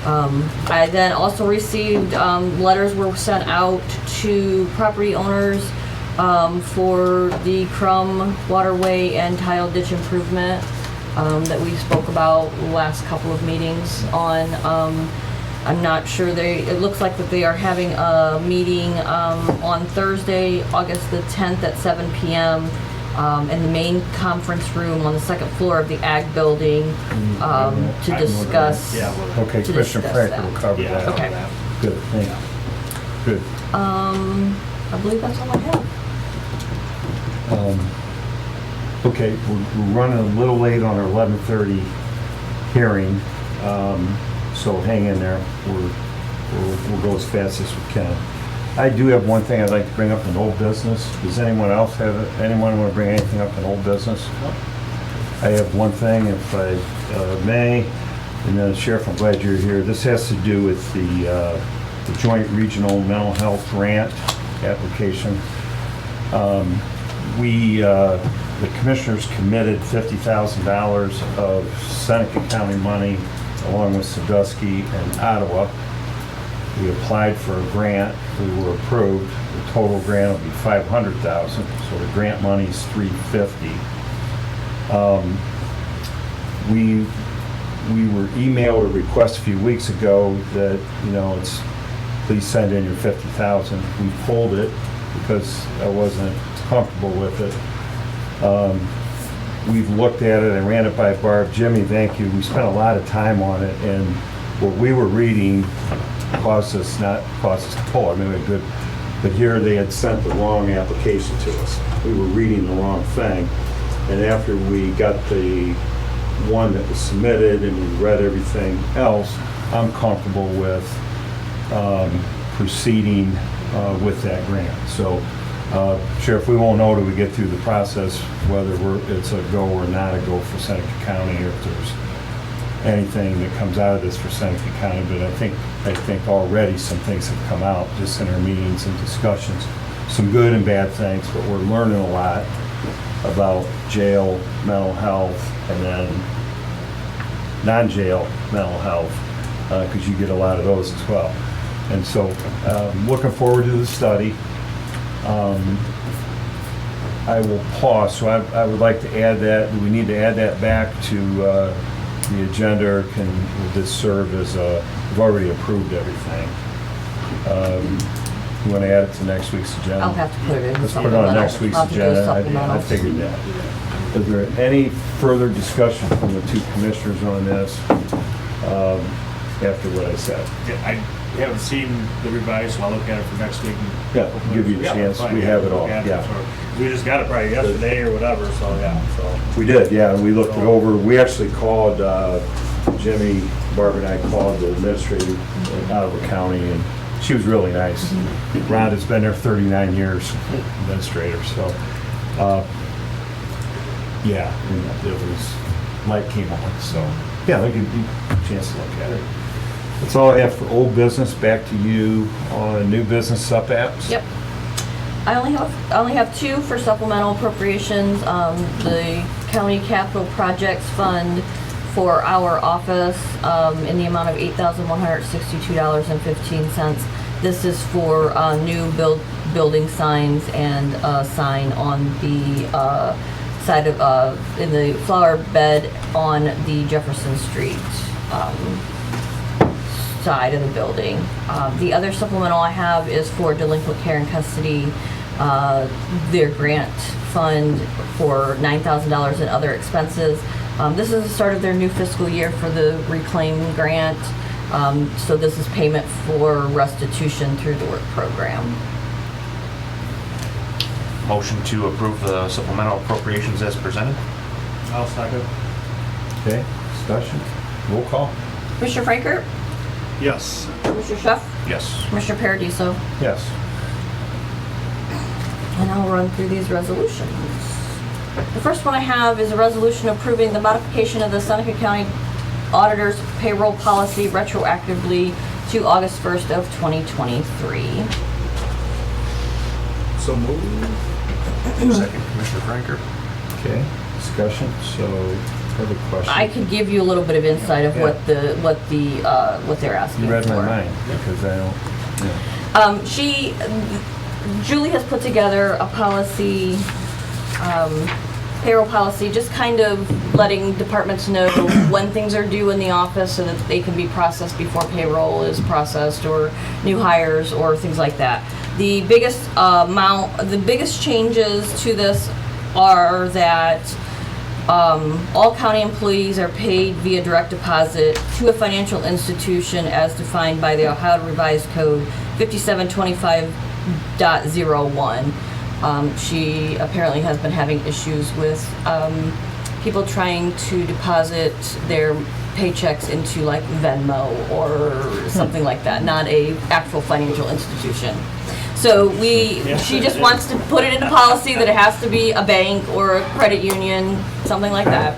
I then also received, letters were sent out to property owners for the Crum Waterway and Tile Ditch Improvement that we spoke about the last couple of meetings on. I'm not sure it looks like that they are having a meeting on Thursday, August the 10th at 7 p.m. In the main conference room on the second floor of the Ag building to discuss. Okay, Commissioner Frank will cover that. Okay. Good, thank you. Good. I believe that's all I have. Okay, we're running a little late on our 11:30 hearing, so hang in there. We'll go as fast as we can. I do have one thing I'd like to bring up in old business. Does anyone else anyone want to bring anything up in old business? I have one thing, if I may, and then Sheriff, I'm glad you're here. This has to do with the the Joint Regional Mental Health Grant application. The commissioners committed $50,000 of Seneca County money along with Sandusky and Ottawa. We applied for a grant, we were approved. The total grant will be $500,000, so the grant money is $350,000. We were emailed a request a few weeks ago that, it's, please send in your $50,000. We pulled it because I wasn't comfortable with it. We've looked at it, I ran it by Barb. Jimmy, thank you. We spent a lot of time on it, and what we were reading caused us to pull. I mean, we had good, but here they had sent the wrong application to us. We were reading the wrong thing, and after we got the one that was submitted and we read everything else, I'm comfortable with proceeding with that grant. So, Sheriff, we won't know till we get through the process whether it's a go or not a go for Seneca County, or if there's anything that comes out of this for Seneca County. But I think already some things have come out just in our meetings and discussions. Some good and bad things, but we're learning a lot about jail mental health and then non-jail mental health, because you get a lot of those as well. And so looking forward to the study. I will pause, so I would like to add that. Do we need to add that back to the agenda, or will this serve as we've already approved everything? You want to add it to next week's agenda? I'll have to put it in. Let's put it on next week's agenda. I figured that. Is there any further discussion from the two commissioners on this after what I said? I haven't seen the revised, so I'll look at it for next week. Yeah, give you a chance. We have it all, yeah. We just got it probably yesterday or whatever, so yeah, so. We did, yeah, we looked it over. We actually called, Jimmy, Barb and I called the administrator in Ottawa County, and she was really nice. Rhonda's been there 39 years, administrator, so, yeah, and it was, light came on, so, yeah, they give you a chance to look at it. That's all I have for old business. Back to you on new business sub-apps. Yep. I only have two for supplemental appropriations. The county capital projects fund for our office in the amount of $8,162.15. This is for new building signs and a sign on the side of in the flower bed on the Jefferson Street side of the building. The other supplemental I have is for delinquent care and custody, their grant fund for $9,000 in other expenses. This is the start of their new fiscal year for the Reclaim grant. So this is payment for restitution through the work program. Motion to approve the supplemental appropriations as presented. I'll second. Okay, discussion, roll call. Commissioner Franker? Yes. Commissioner Schuff? Yes. Commissioner Paradiso? Yes. And I'll run through these resolutions. The first one I have is a resolution approving the modification of the Seneca County Auditor's payroll policy retroactively to August 1st of 2023. So moved. Second, Commissioner Franker. Okay, discussion, so I have a question. I could give you a little bit of insight of what they're asking You read for. my mind, because I don't, yeah. Julie has put together a policy, payroll policy, just kind of letting departments know when things are due in the office so that they can be processed before payroll is processed, or new hires or things like that. The biggest changes to this are that all county employees are paid via direct deposit to a financial institution as defined by the Ohio Revised Code 5725.01. She apparently has been having issues with people trying to deposit their paychecks into like Venmo or something like that, not a actual financial institution. So she just wants to put it into policy that it has to be a bank or a credit union, something like that.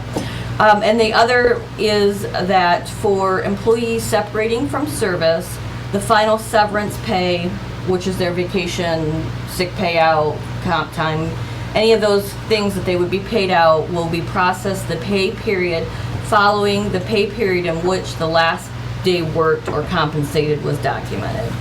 And the other is that for employees separating from service, The final severance pay, which is their vacation, sick payout, comp time, any of those things that they would be paid out will be processed the pay period following the pay period in which the last day worked or compensated was documented.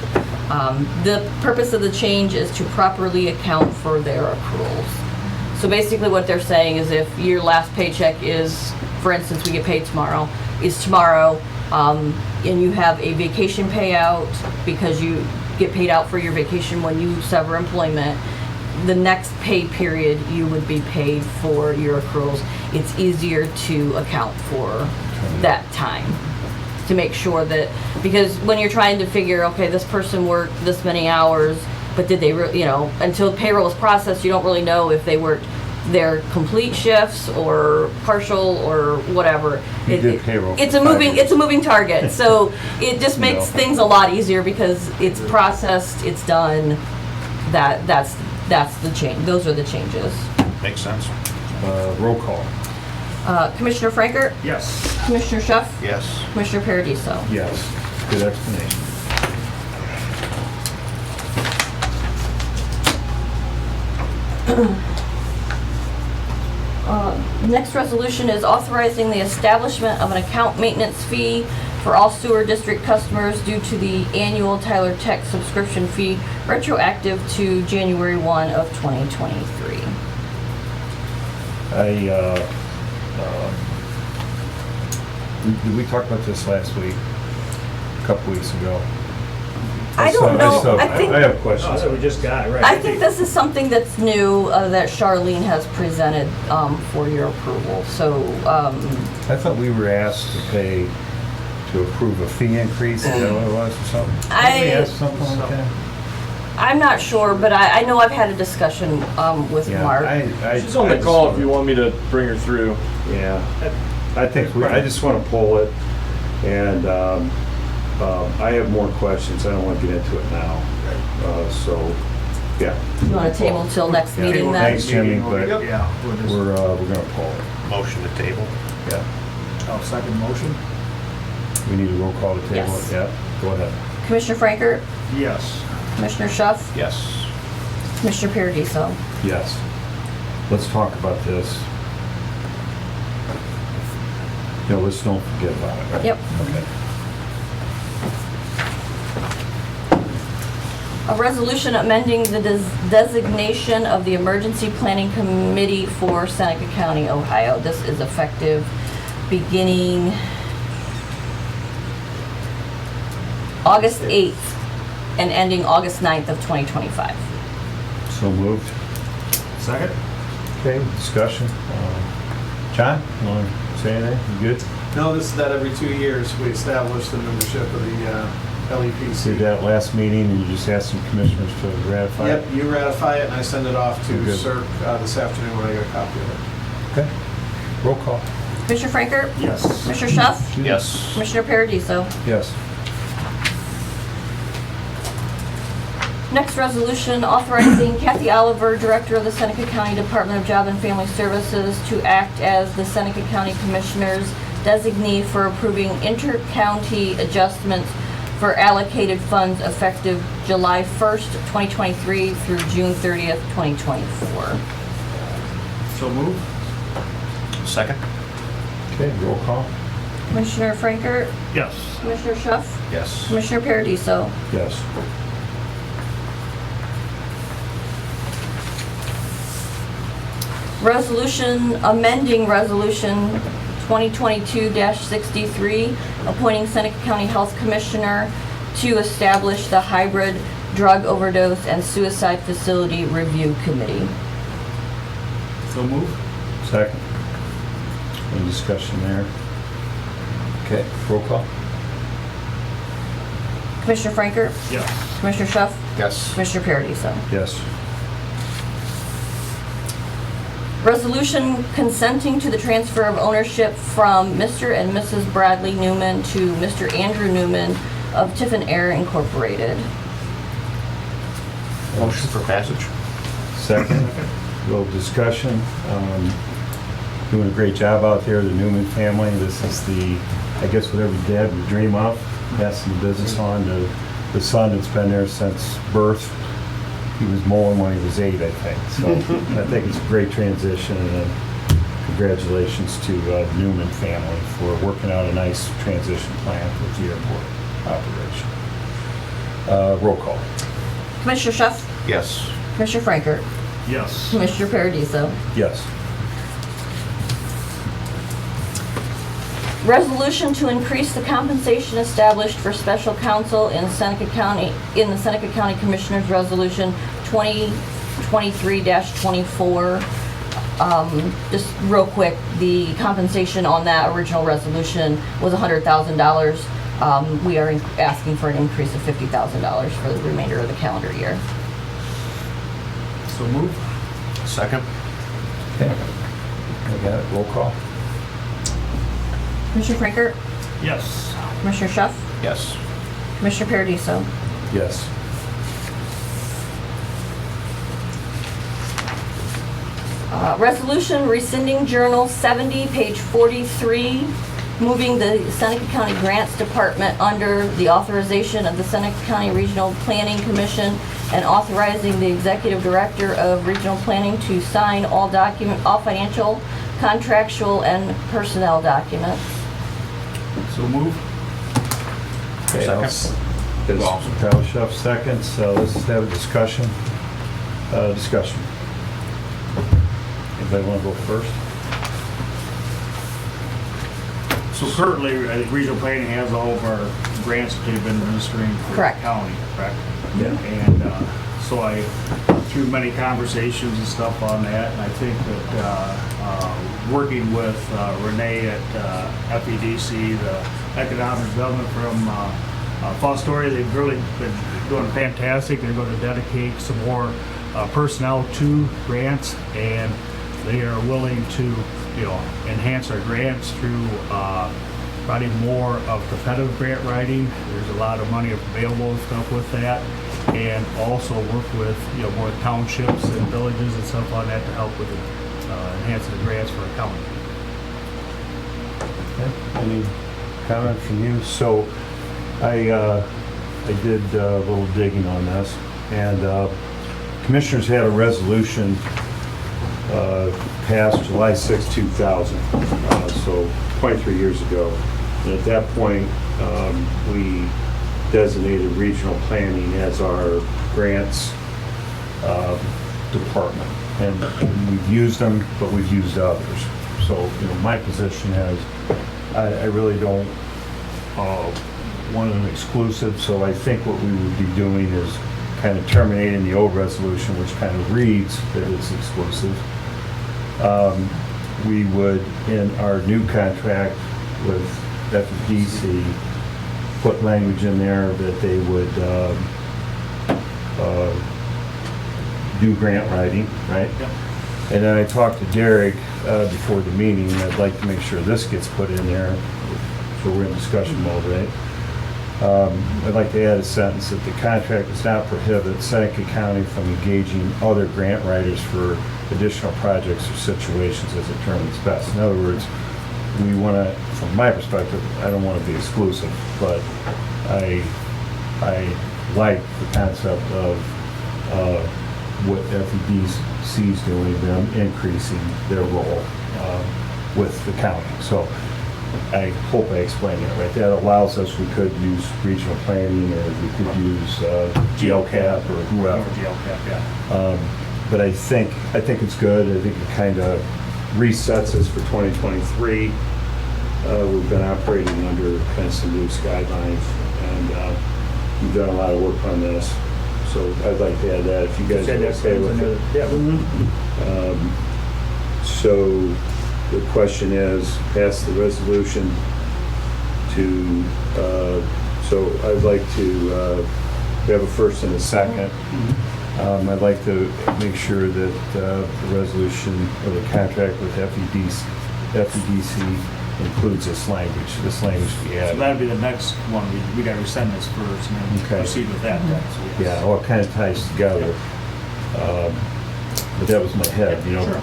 The purpose of the change is to properly account for their accruals. So basically what they're saying is if your last paycheck is, for instance, we get paid tomorrow, is tomorrow, and you have a vacation payout because you get paid out for your vacation when you sever employment, the next pay period you would be paid for your accruals. It's easier to account for that time to make sure that, because when you're trying to figure, okay, this person worked this many hours, but did they, until payroll is processed, you don't really know if they worked their complete shifts or partial or whatever. You did payroll It's for a 5 moving, years. it's a moving target. So it just makes things a lot easier because it's processed, it's done. That's the change. Those are the changes. Makes sense. Roll call. Commissioner Franker, Yes. Commissioner Schuff, Yes. Commissioner Paradiso. Yes. Good explanation. Next resolution is authorizing the establishment of an account maintenance fee for all sewer district customers due to the annual Tyler Tech subscription fee retroactive to January 1 of 2023. Did we talk about this last week? A couple weeks ago? I don't know. I think I have questions. So we just got it, right? I think this is something that's new that Charlene has presented for your approval. So I thought we were asked to approve a fee increase, is that what it was or something? Didn't we ask something like that? I'm not sure, but I know I've had a discussion with Yeah, Mark. She's on the call if you want me to bring her through. Yeah, I think, I just want to pull it, and I have more questions, I don't want to get into it now. So, yeah. You want to table till next Yeah. meeting then? Thanks, Jimmy, but Yeah. we're going to pull it. Motion to table. Yeah. I'll second motion. We need a roll call to table Yes. it, yeah, go ahead. Commissioner Franker, Yes. Commissioner Schuff, Yes. Commissioner Paradiso. Yes. Let's talk about this. No, let's don't forget about it. Yep. Okay. A resolution amending the designation of the Emergency Planning Committee for Seneca County, Ohio. This is effective beginning August 8th and ending August 9th of 2025. So moved. Second? Okay, discussion. John, you want to say anything? You good? No, this is that every 2 years we establish the membership of the Did LEPC. that last meeting and you just asked some commissioners to ratify it? Yep, you ratify it and I send it off to Good. CERC this afternoon when I get a copy of it. Okay. Roll call. Commissioner Franker, Yes. Commissioner Schuff, Yes. Commissioner Paradiso. Yes. Next resolution authorizing Kathy Oliver, Director of the Seneca County Department of Job and Family Services, to act as the Seneca County Commissioner's designee for approving inter-county adjustments for allocated funds effective July 1st, 2023 through June 30th, 2024. So move. Second. Okay, roll call. Commissioner Franker, Yes. Commissioner Schuff, Yes. Commissioner Paradiso. Yes. Resolution amending Resolution 2022-63, appointing Seneca County Health Commissioner to establish the Hybrid Drug Overdose and Suicide Facility Review Committee. So move. Second. Any discussion there? Okay, roll call. Commissioner Franker, Yes. Commissioner Schuff, Yes. Commissioner Paradiso. Yes. Resolution consenting to the transfer of ownership from Mr. and Mrs. Bradley Newman to Mr. Andrew Newman of Tiffin Air Incorporated. Motion for passage. Second. Little discussion. Doing a great job out there, the Newman family. This is the, I guess what every dad would dream of, passing the business on to the son that's been there since birth. He was mowing when he was 8, I think. So I think it's a great transition, and congratulations to the Newman family for working out a nice transition plan with the airport operation. Roll call. Commissioner Schuff, Yes. Commissioner Franker, Yes. Commissioner Paradiso. Yes. Resolution to increase the compensation established for special counsel in Seneca County, in the Seneca County Commissioners Resolution 2023-24. Just real quick, the compensation on that original resolution was $100,000. We are asking for an increase of $50,000 for the remainder of the calendar year. So move. Second? Okay. We got it. Roll call. Commissioner Franker, Yes. Commissioner Schuff, Yes. Commissioner Paradiso. Yes. Resolution rescinding Journal 70, page 43, moving the Seneca County Grants Department under the authorization of the Seneca County Regional Planning Commission and authorizing the Executive Director of Regional Planning to sign all financial, contractual, and personnel documents. So move. Okay, Second. Kyle Schuff seconds, so let's have a discussion. Discussion. Anybody want to go first? So currently, I think regional planning has all of our grants that they've been administering for the Correct. county, correct? Yeah. And so I, through many conversations and stuff on that, and I think that working with Renee at FEDC, the Economic Development from Fostoria, they've really been doing fantastic. They're going to dedicate some more personnel to grants, and they are willing to, enhance our grants through writing more of competitive grant writing. There's a lot of money available and stuff with that, and also work with, more townships and villages and stuff on that to help with enhancing the grants for our county. Okay. Any comment from you? So I did a little digging on this, and commissioners had a resolution passed July 6, 2000, so 23 years ago. And at that point, we designated regional planning as our grants department. And we've used them, but we've used others. So, my position is I really don't want an exclusive, so I think what we would be doing is kind of terminating the old resolution, which kind of reads that it's exclusive. We would, in our new contract with FEDC, put language in there that they would do grant writing, right? Yep. And then I talked to Derek before the meeting, and I'd like to make sure this gets put in there, so we're in discussion mode, right? I'd like to add a sentence that the contract does not prohibit Seneca County from engaging other grant writers for additional projects or situations as it determines best. In other words, we want to, from my perspective, I don't want to be exclusive, but I like the concept of what FEDC is doing, them increasing their role with the county. So I hope I explained that right. That allows us, we could use regional planning, or we could use GLCAP or whoever. GLCAP, yeah. But I think it's good. I think it kind of resets us for 2023. We've been operating under kind of some loose guidelines, and we've done a lot of work on this. So I'd like to add that if you guys are okay with it. Yeah. So the question is, pass the resolution to, so I'd like to, we have a first and a second. I'd like to make sure that the resolution or the contract with FEDC includes this language. This language be So added. that'd be the next one. We gotta resend this first and then Okay. proceed with that then. So yes. Yeah, well, it kind of ties together. But that was my head, Sure.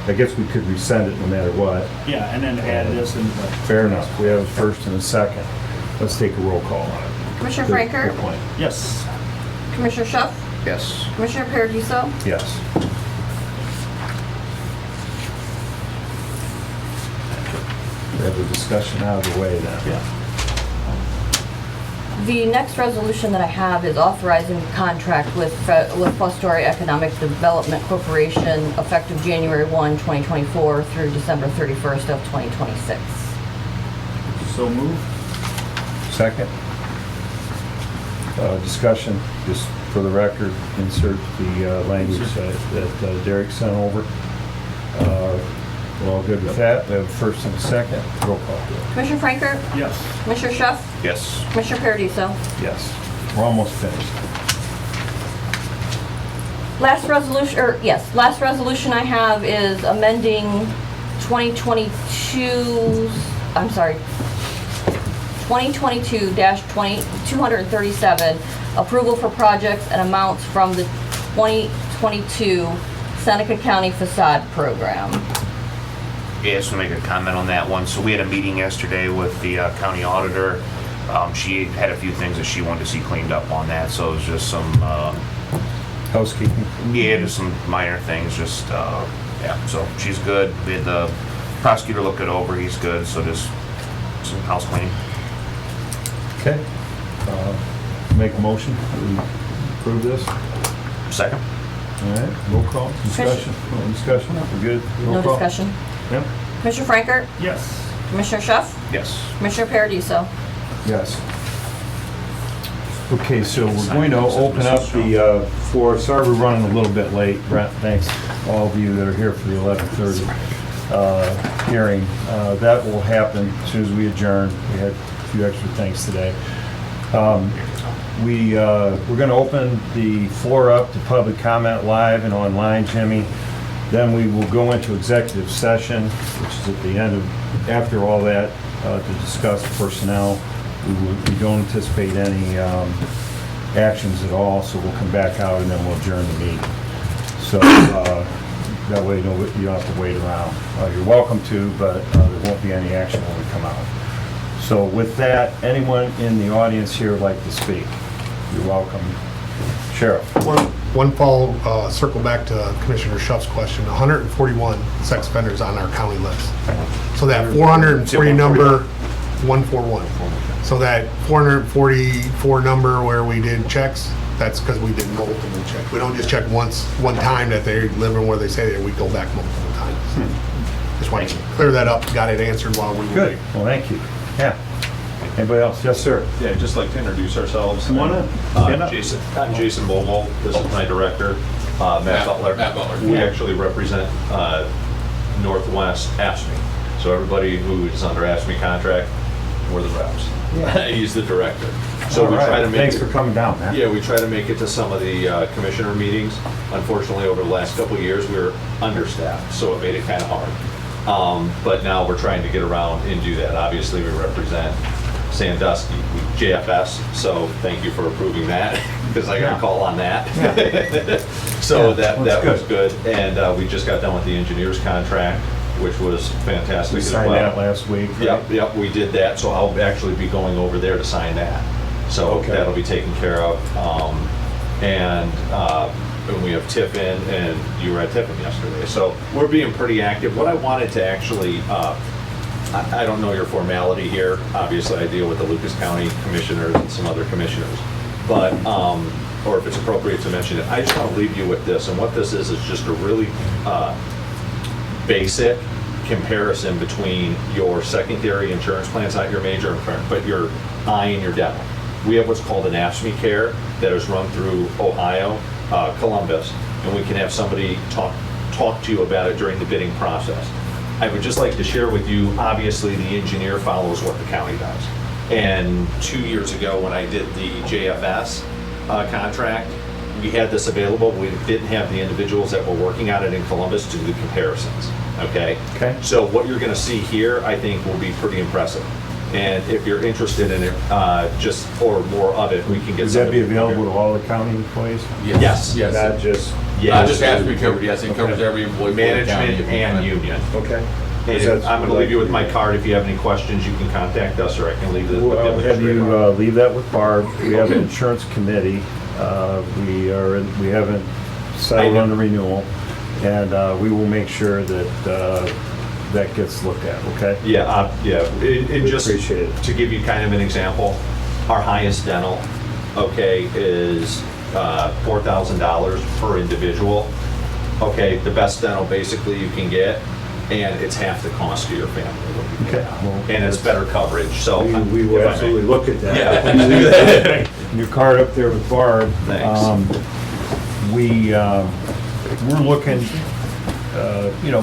I guess we could resend it no matter what. Yeah, and then add this and. Fair enough. We have a first and a second. Let's take a roll call on it. Commissioner Good Franker, point. Yes. Commissioner Schuff, Yes. Commissioner Paradiso, Yes. We have the discussion out of the way then. Yeah. The next resolution that I have is authorizing the contract with Fostoria Economic Development Corporation effective January 1, 2024 through December 31st of 2026. So move. Second. Discussion, just for the record, insert the language that Derek sent over. We're all good with that. We have a first and a second. Roll call. Commissioner Franker, Yes. Commissioner Schuff, Yes. Commissioner Paradiso. Yes. We're almost finished. Last resolution I have is amending 2022-237, approval for projects and amounts from the 2022 Seneca County Facade Program. Yeah, just to make a comment on that one. So we had a meeting yesterday with the county auditor. She had a few things that she wanted to see cleaned up on that, so it was just some, Housekeeping. yeah, just some minor things, just, yeah, so she's good. We had the prosecutor look it over, he's good, so just some house cleaning. Okay. Make a motion to approve this. Second? All right, roll call, discussion. No discussion, we're good. Roll No call. discussion. Yep. Commissioner Franker, Yes. Commissioner Schuff, Yes. Commissioner Paradiso. Yes. Okay, so we're going to open up the floor. Sorry we're running a little bit late. Brent, thanks all of you that are here for the 11:30 hearing. That will happen as soon as we adjourn. We had a few extra things today. We're going to open the floor up to public comment live and online, Jimmy. Then we will go into executive session, which is at the end of, after all that, to discuss personnel. We don't anticipate any actions at all, so we'll come back out and then we'll adjourn the meeting. So that way you don't have to wait around. You're welcome to, but there won't be any action when we come out. So with that, anyone in the audience here would like to speak? You're welcome. Sheriff. One fall, circle back to Commissioner Schuff's question, 141 sex offenders on our county list. So that 440 number, 141. So that 444 number where we did checks, that's because we did multiple checks. We don't just check one time that they live in where they say they, we go back multiple times. Just wanted to clear that up, got it answered while we were Good. waiting. Well, thank you. Yeah. Anybody else? Yes, sir. Yeah, I'd just like to introduce ourselves. Come on in. Stand up. I'm Jason Bogle. This is my director, Matt Butler. Matt Butler. We actually represent Northwest AFSCME. So everybody who is under AFSCME contract, we're the reps. He's the director. So All we right. try to make Thanks it, for coming down, man. Yeah, we try to make it to some of the commissioner meetings. Unfortunately, over the last couple of years, we were understaffed, so it made it kind of hard. But now we're trying to get around and do that. Obviously, we represent Sandusky, JFS, so thank you for approving that, because I got a call on that. So that was good. And we just got done with the engineer's contract, which was fantastic We as signed well. that last week. right? Yep, we did that, so I'll actually be going over there to sign that. So Okay. that'll be taken care of. And we have Tiffin, and you were at Tiffin yesterday. So we're being pretty active. What I wanted to actually, I don't know your formality here. Obviously, I deal with the Lucas County Commissioners and some other commissioners. But, or if it's appropriate to mention it, I just want to leave you with this. And what this is just a really basic comparison between your secondary insurance plans, not your major, but your eye and your dental. We have what's called an AFSCME care that is run through Ohio, Columbus, and we can have somebody talk to you about it during the bidding process. I would just like to share with you, obviously, the engineer follows what the county does. And 2 years ago, when I did the JFS contract, we had this available. We didn't have the individuals that were working on it in Columbus to do the comparisons, okay? Okay. So what you're gonna see here, I think, will be pretty impressive. And if you're interested in it, just, or more of it, we can get Would that be somebody- available to all the county employees? Yes. Yes. Not just, Yes. Not just has to be covered, yes, it covers every employee. for the county. Management and union. okay. And That's I'm going to what leave you with I'd my like to card. If you have any questions, you can contact us, or I can leave it with I'll the have you administrator. leave that with Barb. We have an insurance committee. We haven't settled on the renewal, and we will make sure that that gets looked at, okay? Yeah, and just Appreciate it. to give you kind of an example, our highest dental, okay, is $4,000 per individual. Okay, the best dental basically you can get, and it's half the cost to your family. Okay. Well, And it's better coverage, so. We will if I may. absolutely look at that. Yeah, please do that. Your card up there with Barb. Thanks. We're looking,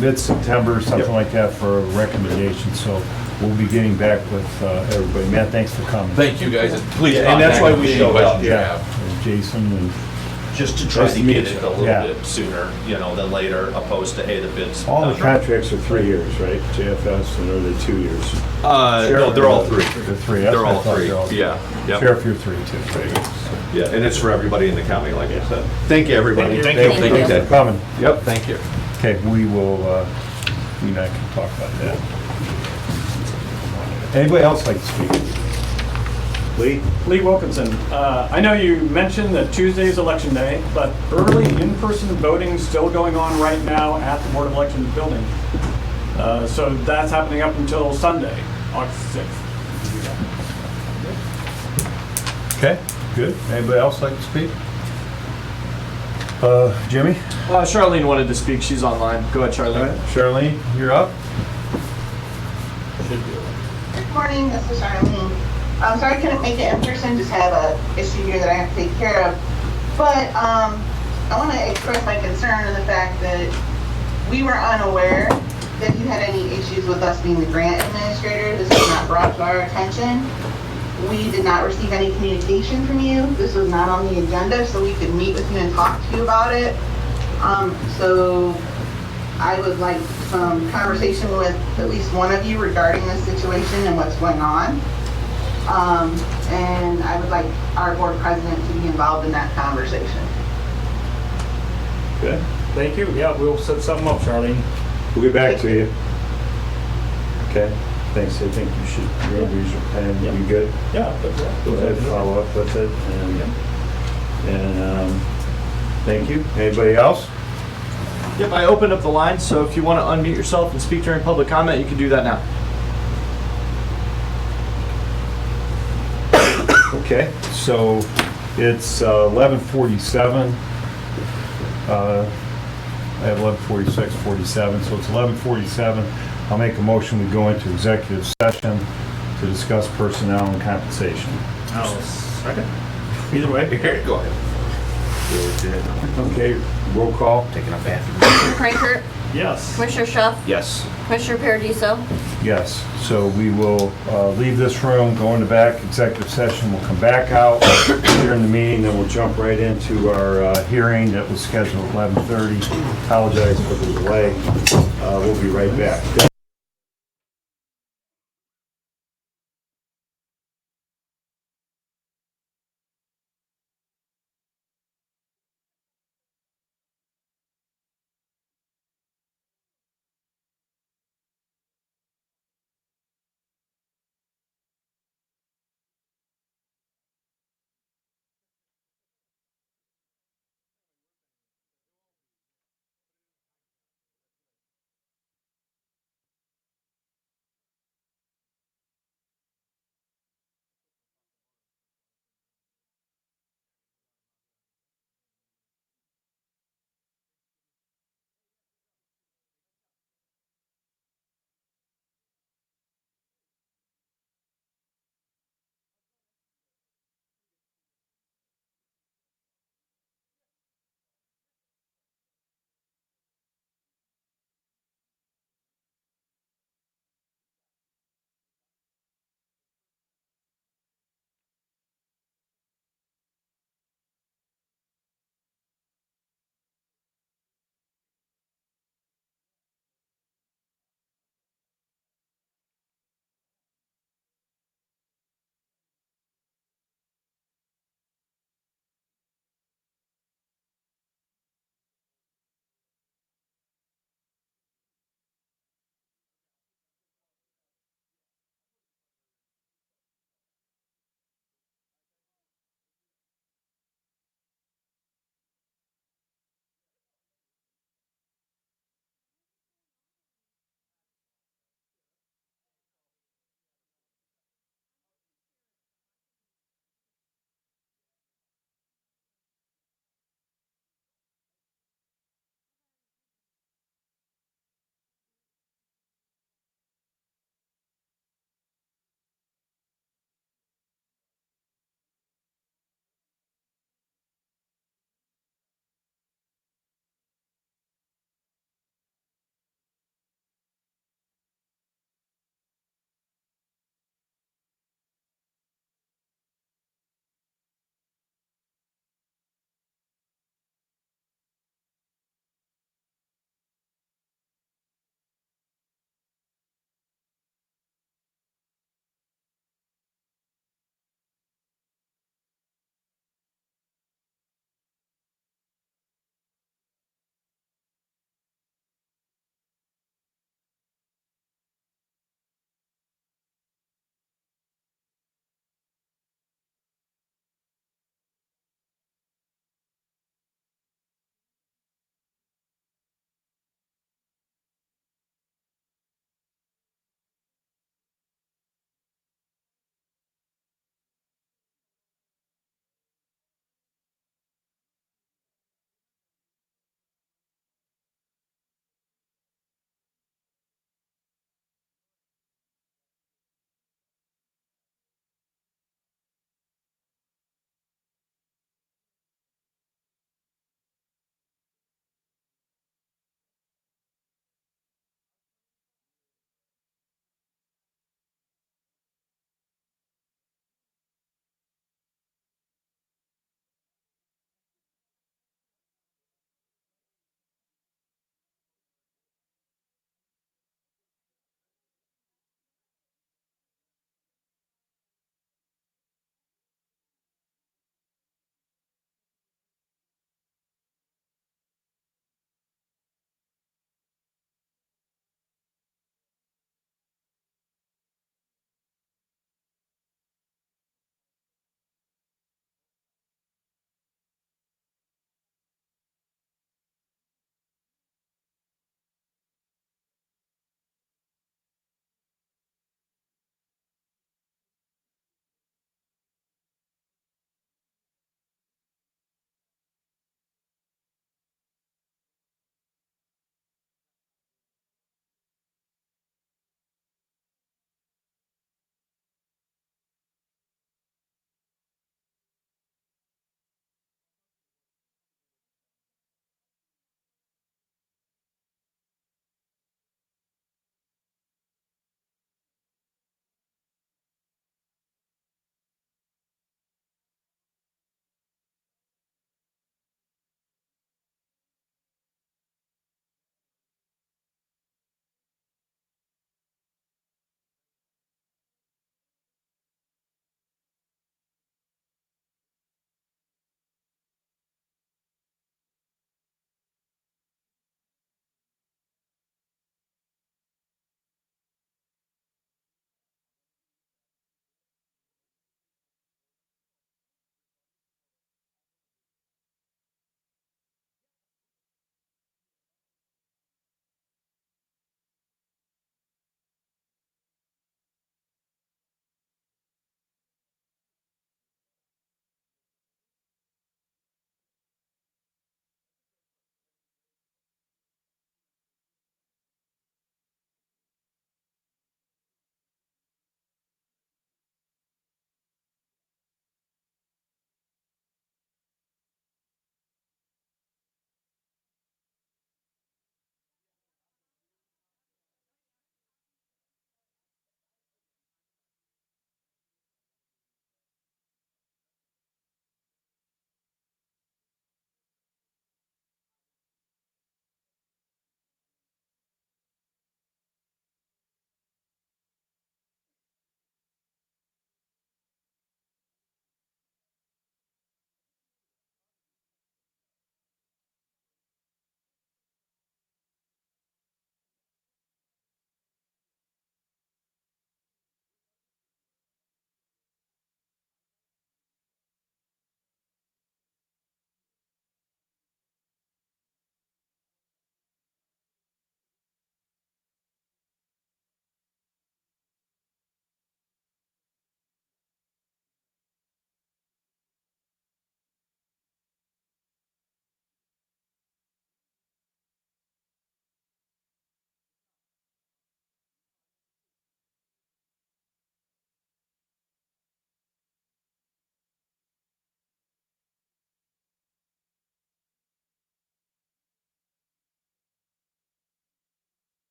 mid-September, something like that for a recommendation, so we'll be getting back with everybody. Matt, thanks for coming. Thank you, guys. Please. Yeah, and that's why we contact me showed any up. questions you Yeah, have. and Jason and Just to try Nice to to get meet it you. a Yeah. little bit sooner, than later, opposed to, hey, the bid's. all the done. contracts are 3 years, right? JFS, and are they 2 years? No, they're all three. They're three. That's They're what I all thought. three, They're all three. yeah, yep. Sheriff, you're 3 too. Yeah, and it's for everybody in the county, like I said. Thank you, everybody. Thank you. Thank you. for coming. Yep, thank you. Okay, we will, you and I can talk about that. Anybody else like to speak? Lee? Lee Wilkinson. I know you mentioned that Tuesday is Election Day, but early in-person voting is still going on right now at the Board of Elections building. So that's happening up until Sunday, August 6th. Okay, good. Anybody else like to speak? Jimmy? Charlene wanted to speak. She's online. Go ahead, All Charlene. right, Charlene, you're up. Good morning, this is Charlene. I'm sorry I couldn't make it in person, just have a issue here that I have to take care of. But I want to express my concern in the fact that we were unaware that you had any issues with us being the grant administrator. This was not brought to our attention. We did not receive any communication from you. This was not on the agenda, so we could meet with you and talk to you about it. So I would like some conversation with at least one of you regarding this situation and what's going on. And I would like our board president to be involved in that conversation. Good. Thank you. Yeah, we'll set something up, Charlene. We'll get back to you. Okay, thanks. I think you should use your pen. Yeah. You good? Yeah. Go ahead, follow up with it. And thank you. Anybody else? Yep, I opened up the line, so if you want to unmute yourself and speak during public comment, you can do that now. Okay, so it's 11:47. I have 11:46, 47, so it's 11:47. I'll make a motion, we go into executive session to discuss personnel and compensation. I'll second. Either way. Go ahead. Okay, roll call. Taking a bath. Commissioner Prankert, Yes. Commissioner Schuff, Yes. Commissioner Paradiso. Yes, so we will leave this room, go in the back, executive session, we'll come back out during the meeting, then we'll jump right into our hearing that was scheduled at 11:30. Apologize for the delay. We'll be right back.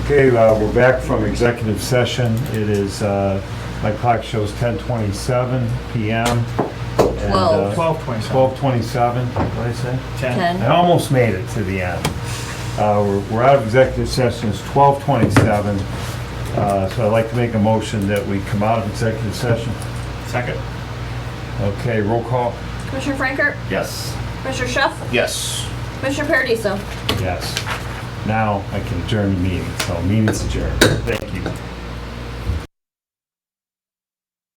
Okay, we're back from executive session. It is, my clock shows 10:27 PM. and, 12:27, what did I say? 10. I almost made it to the end. We're out of executive session, it's 12:27. So I'd like to make a motion that we come out of executive session. Second. Okay, roll call. Commissioner Frankert, Yes. Commissioner Chef, Yes. Commissioner Paradiso. Yes. Now I can adjourn the meeting, so meeting's adjourned. Thank you.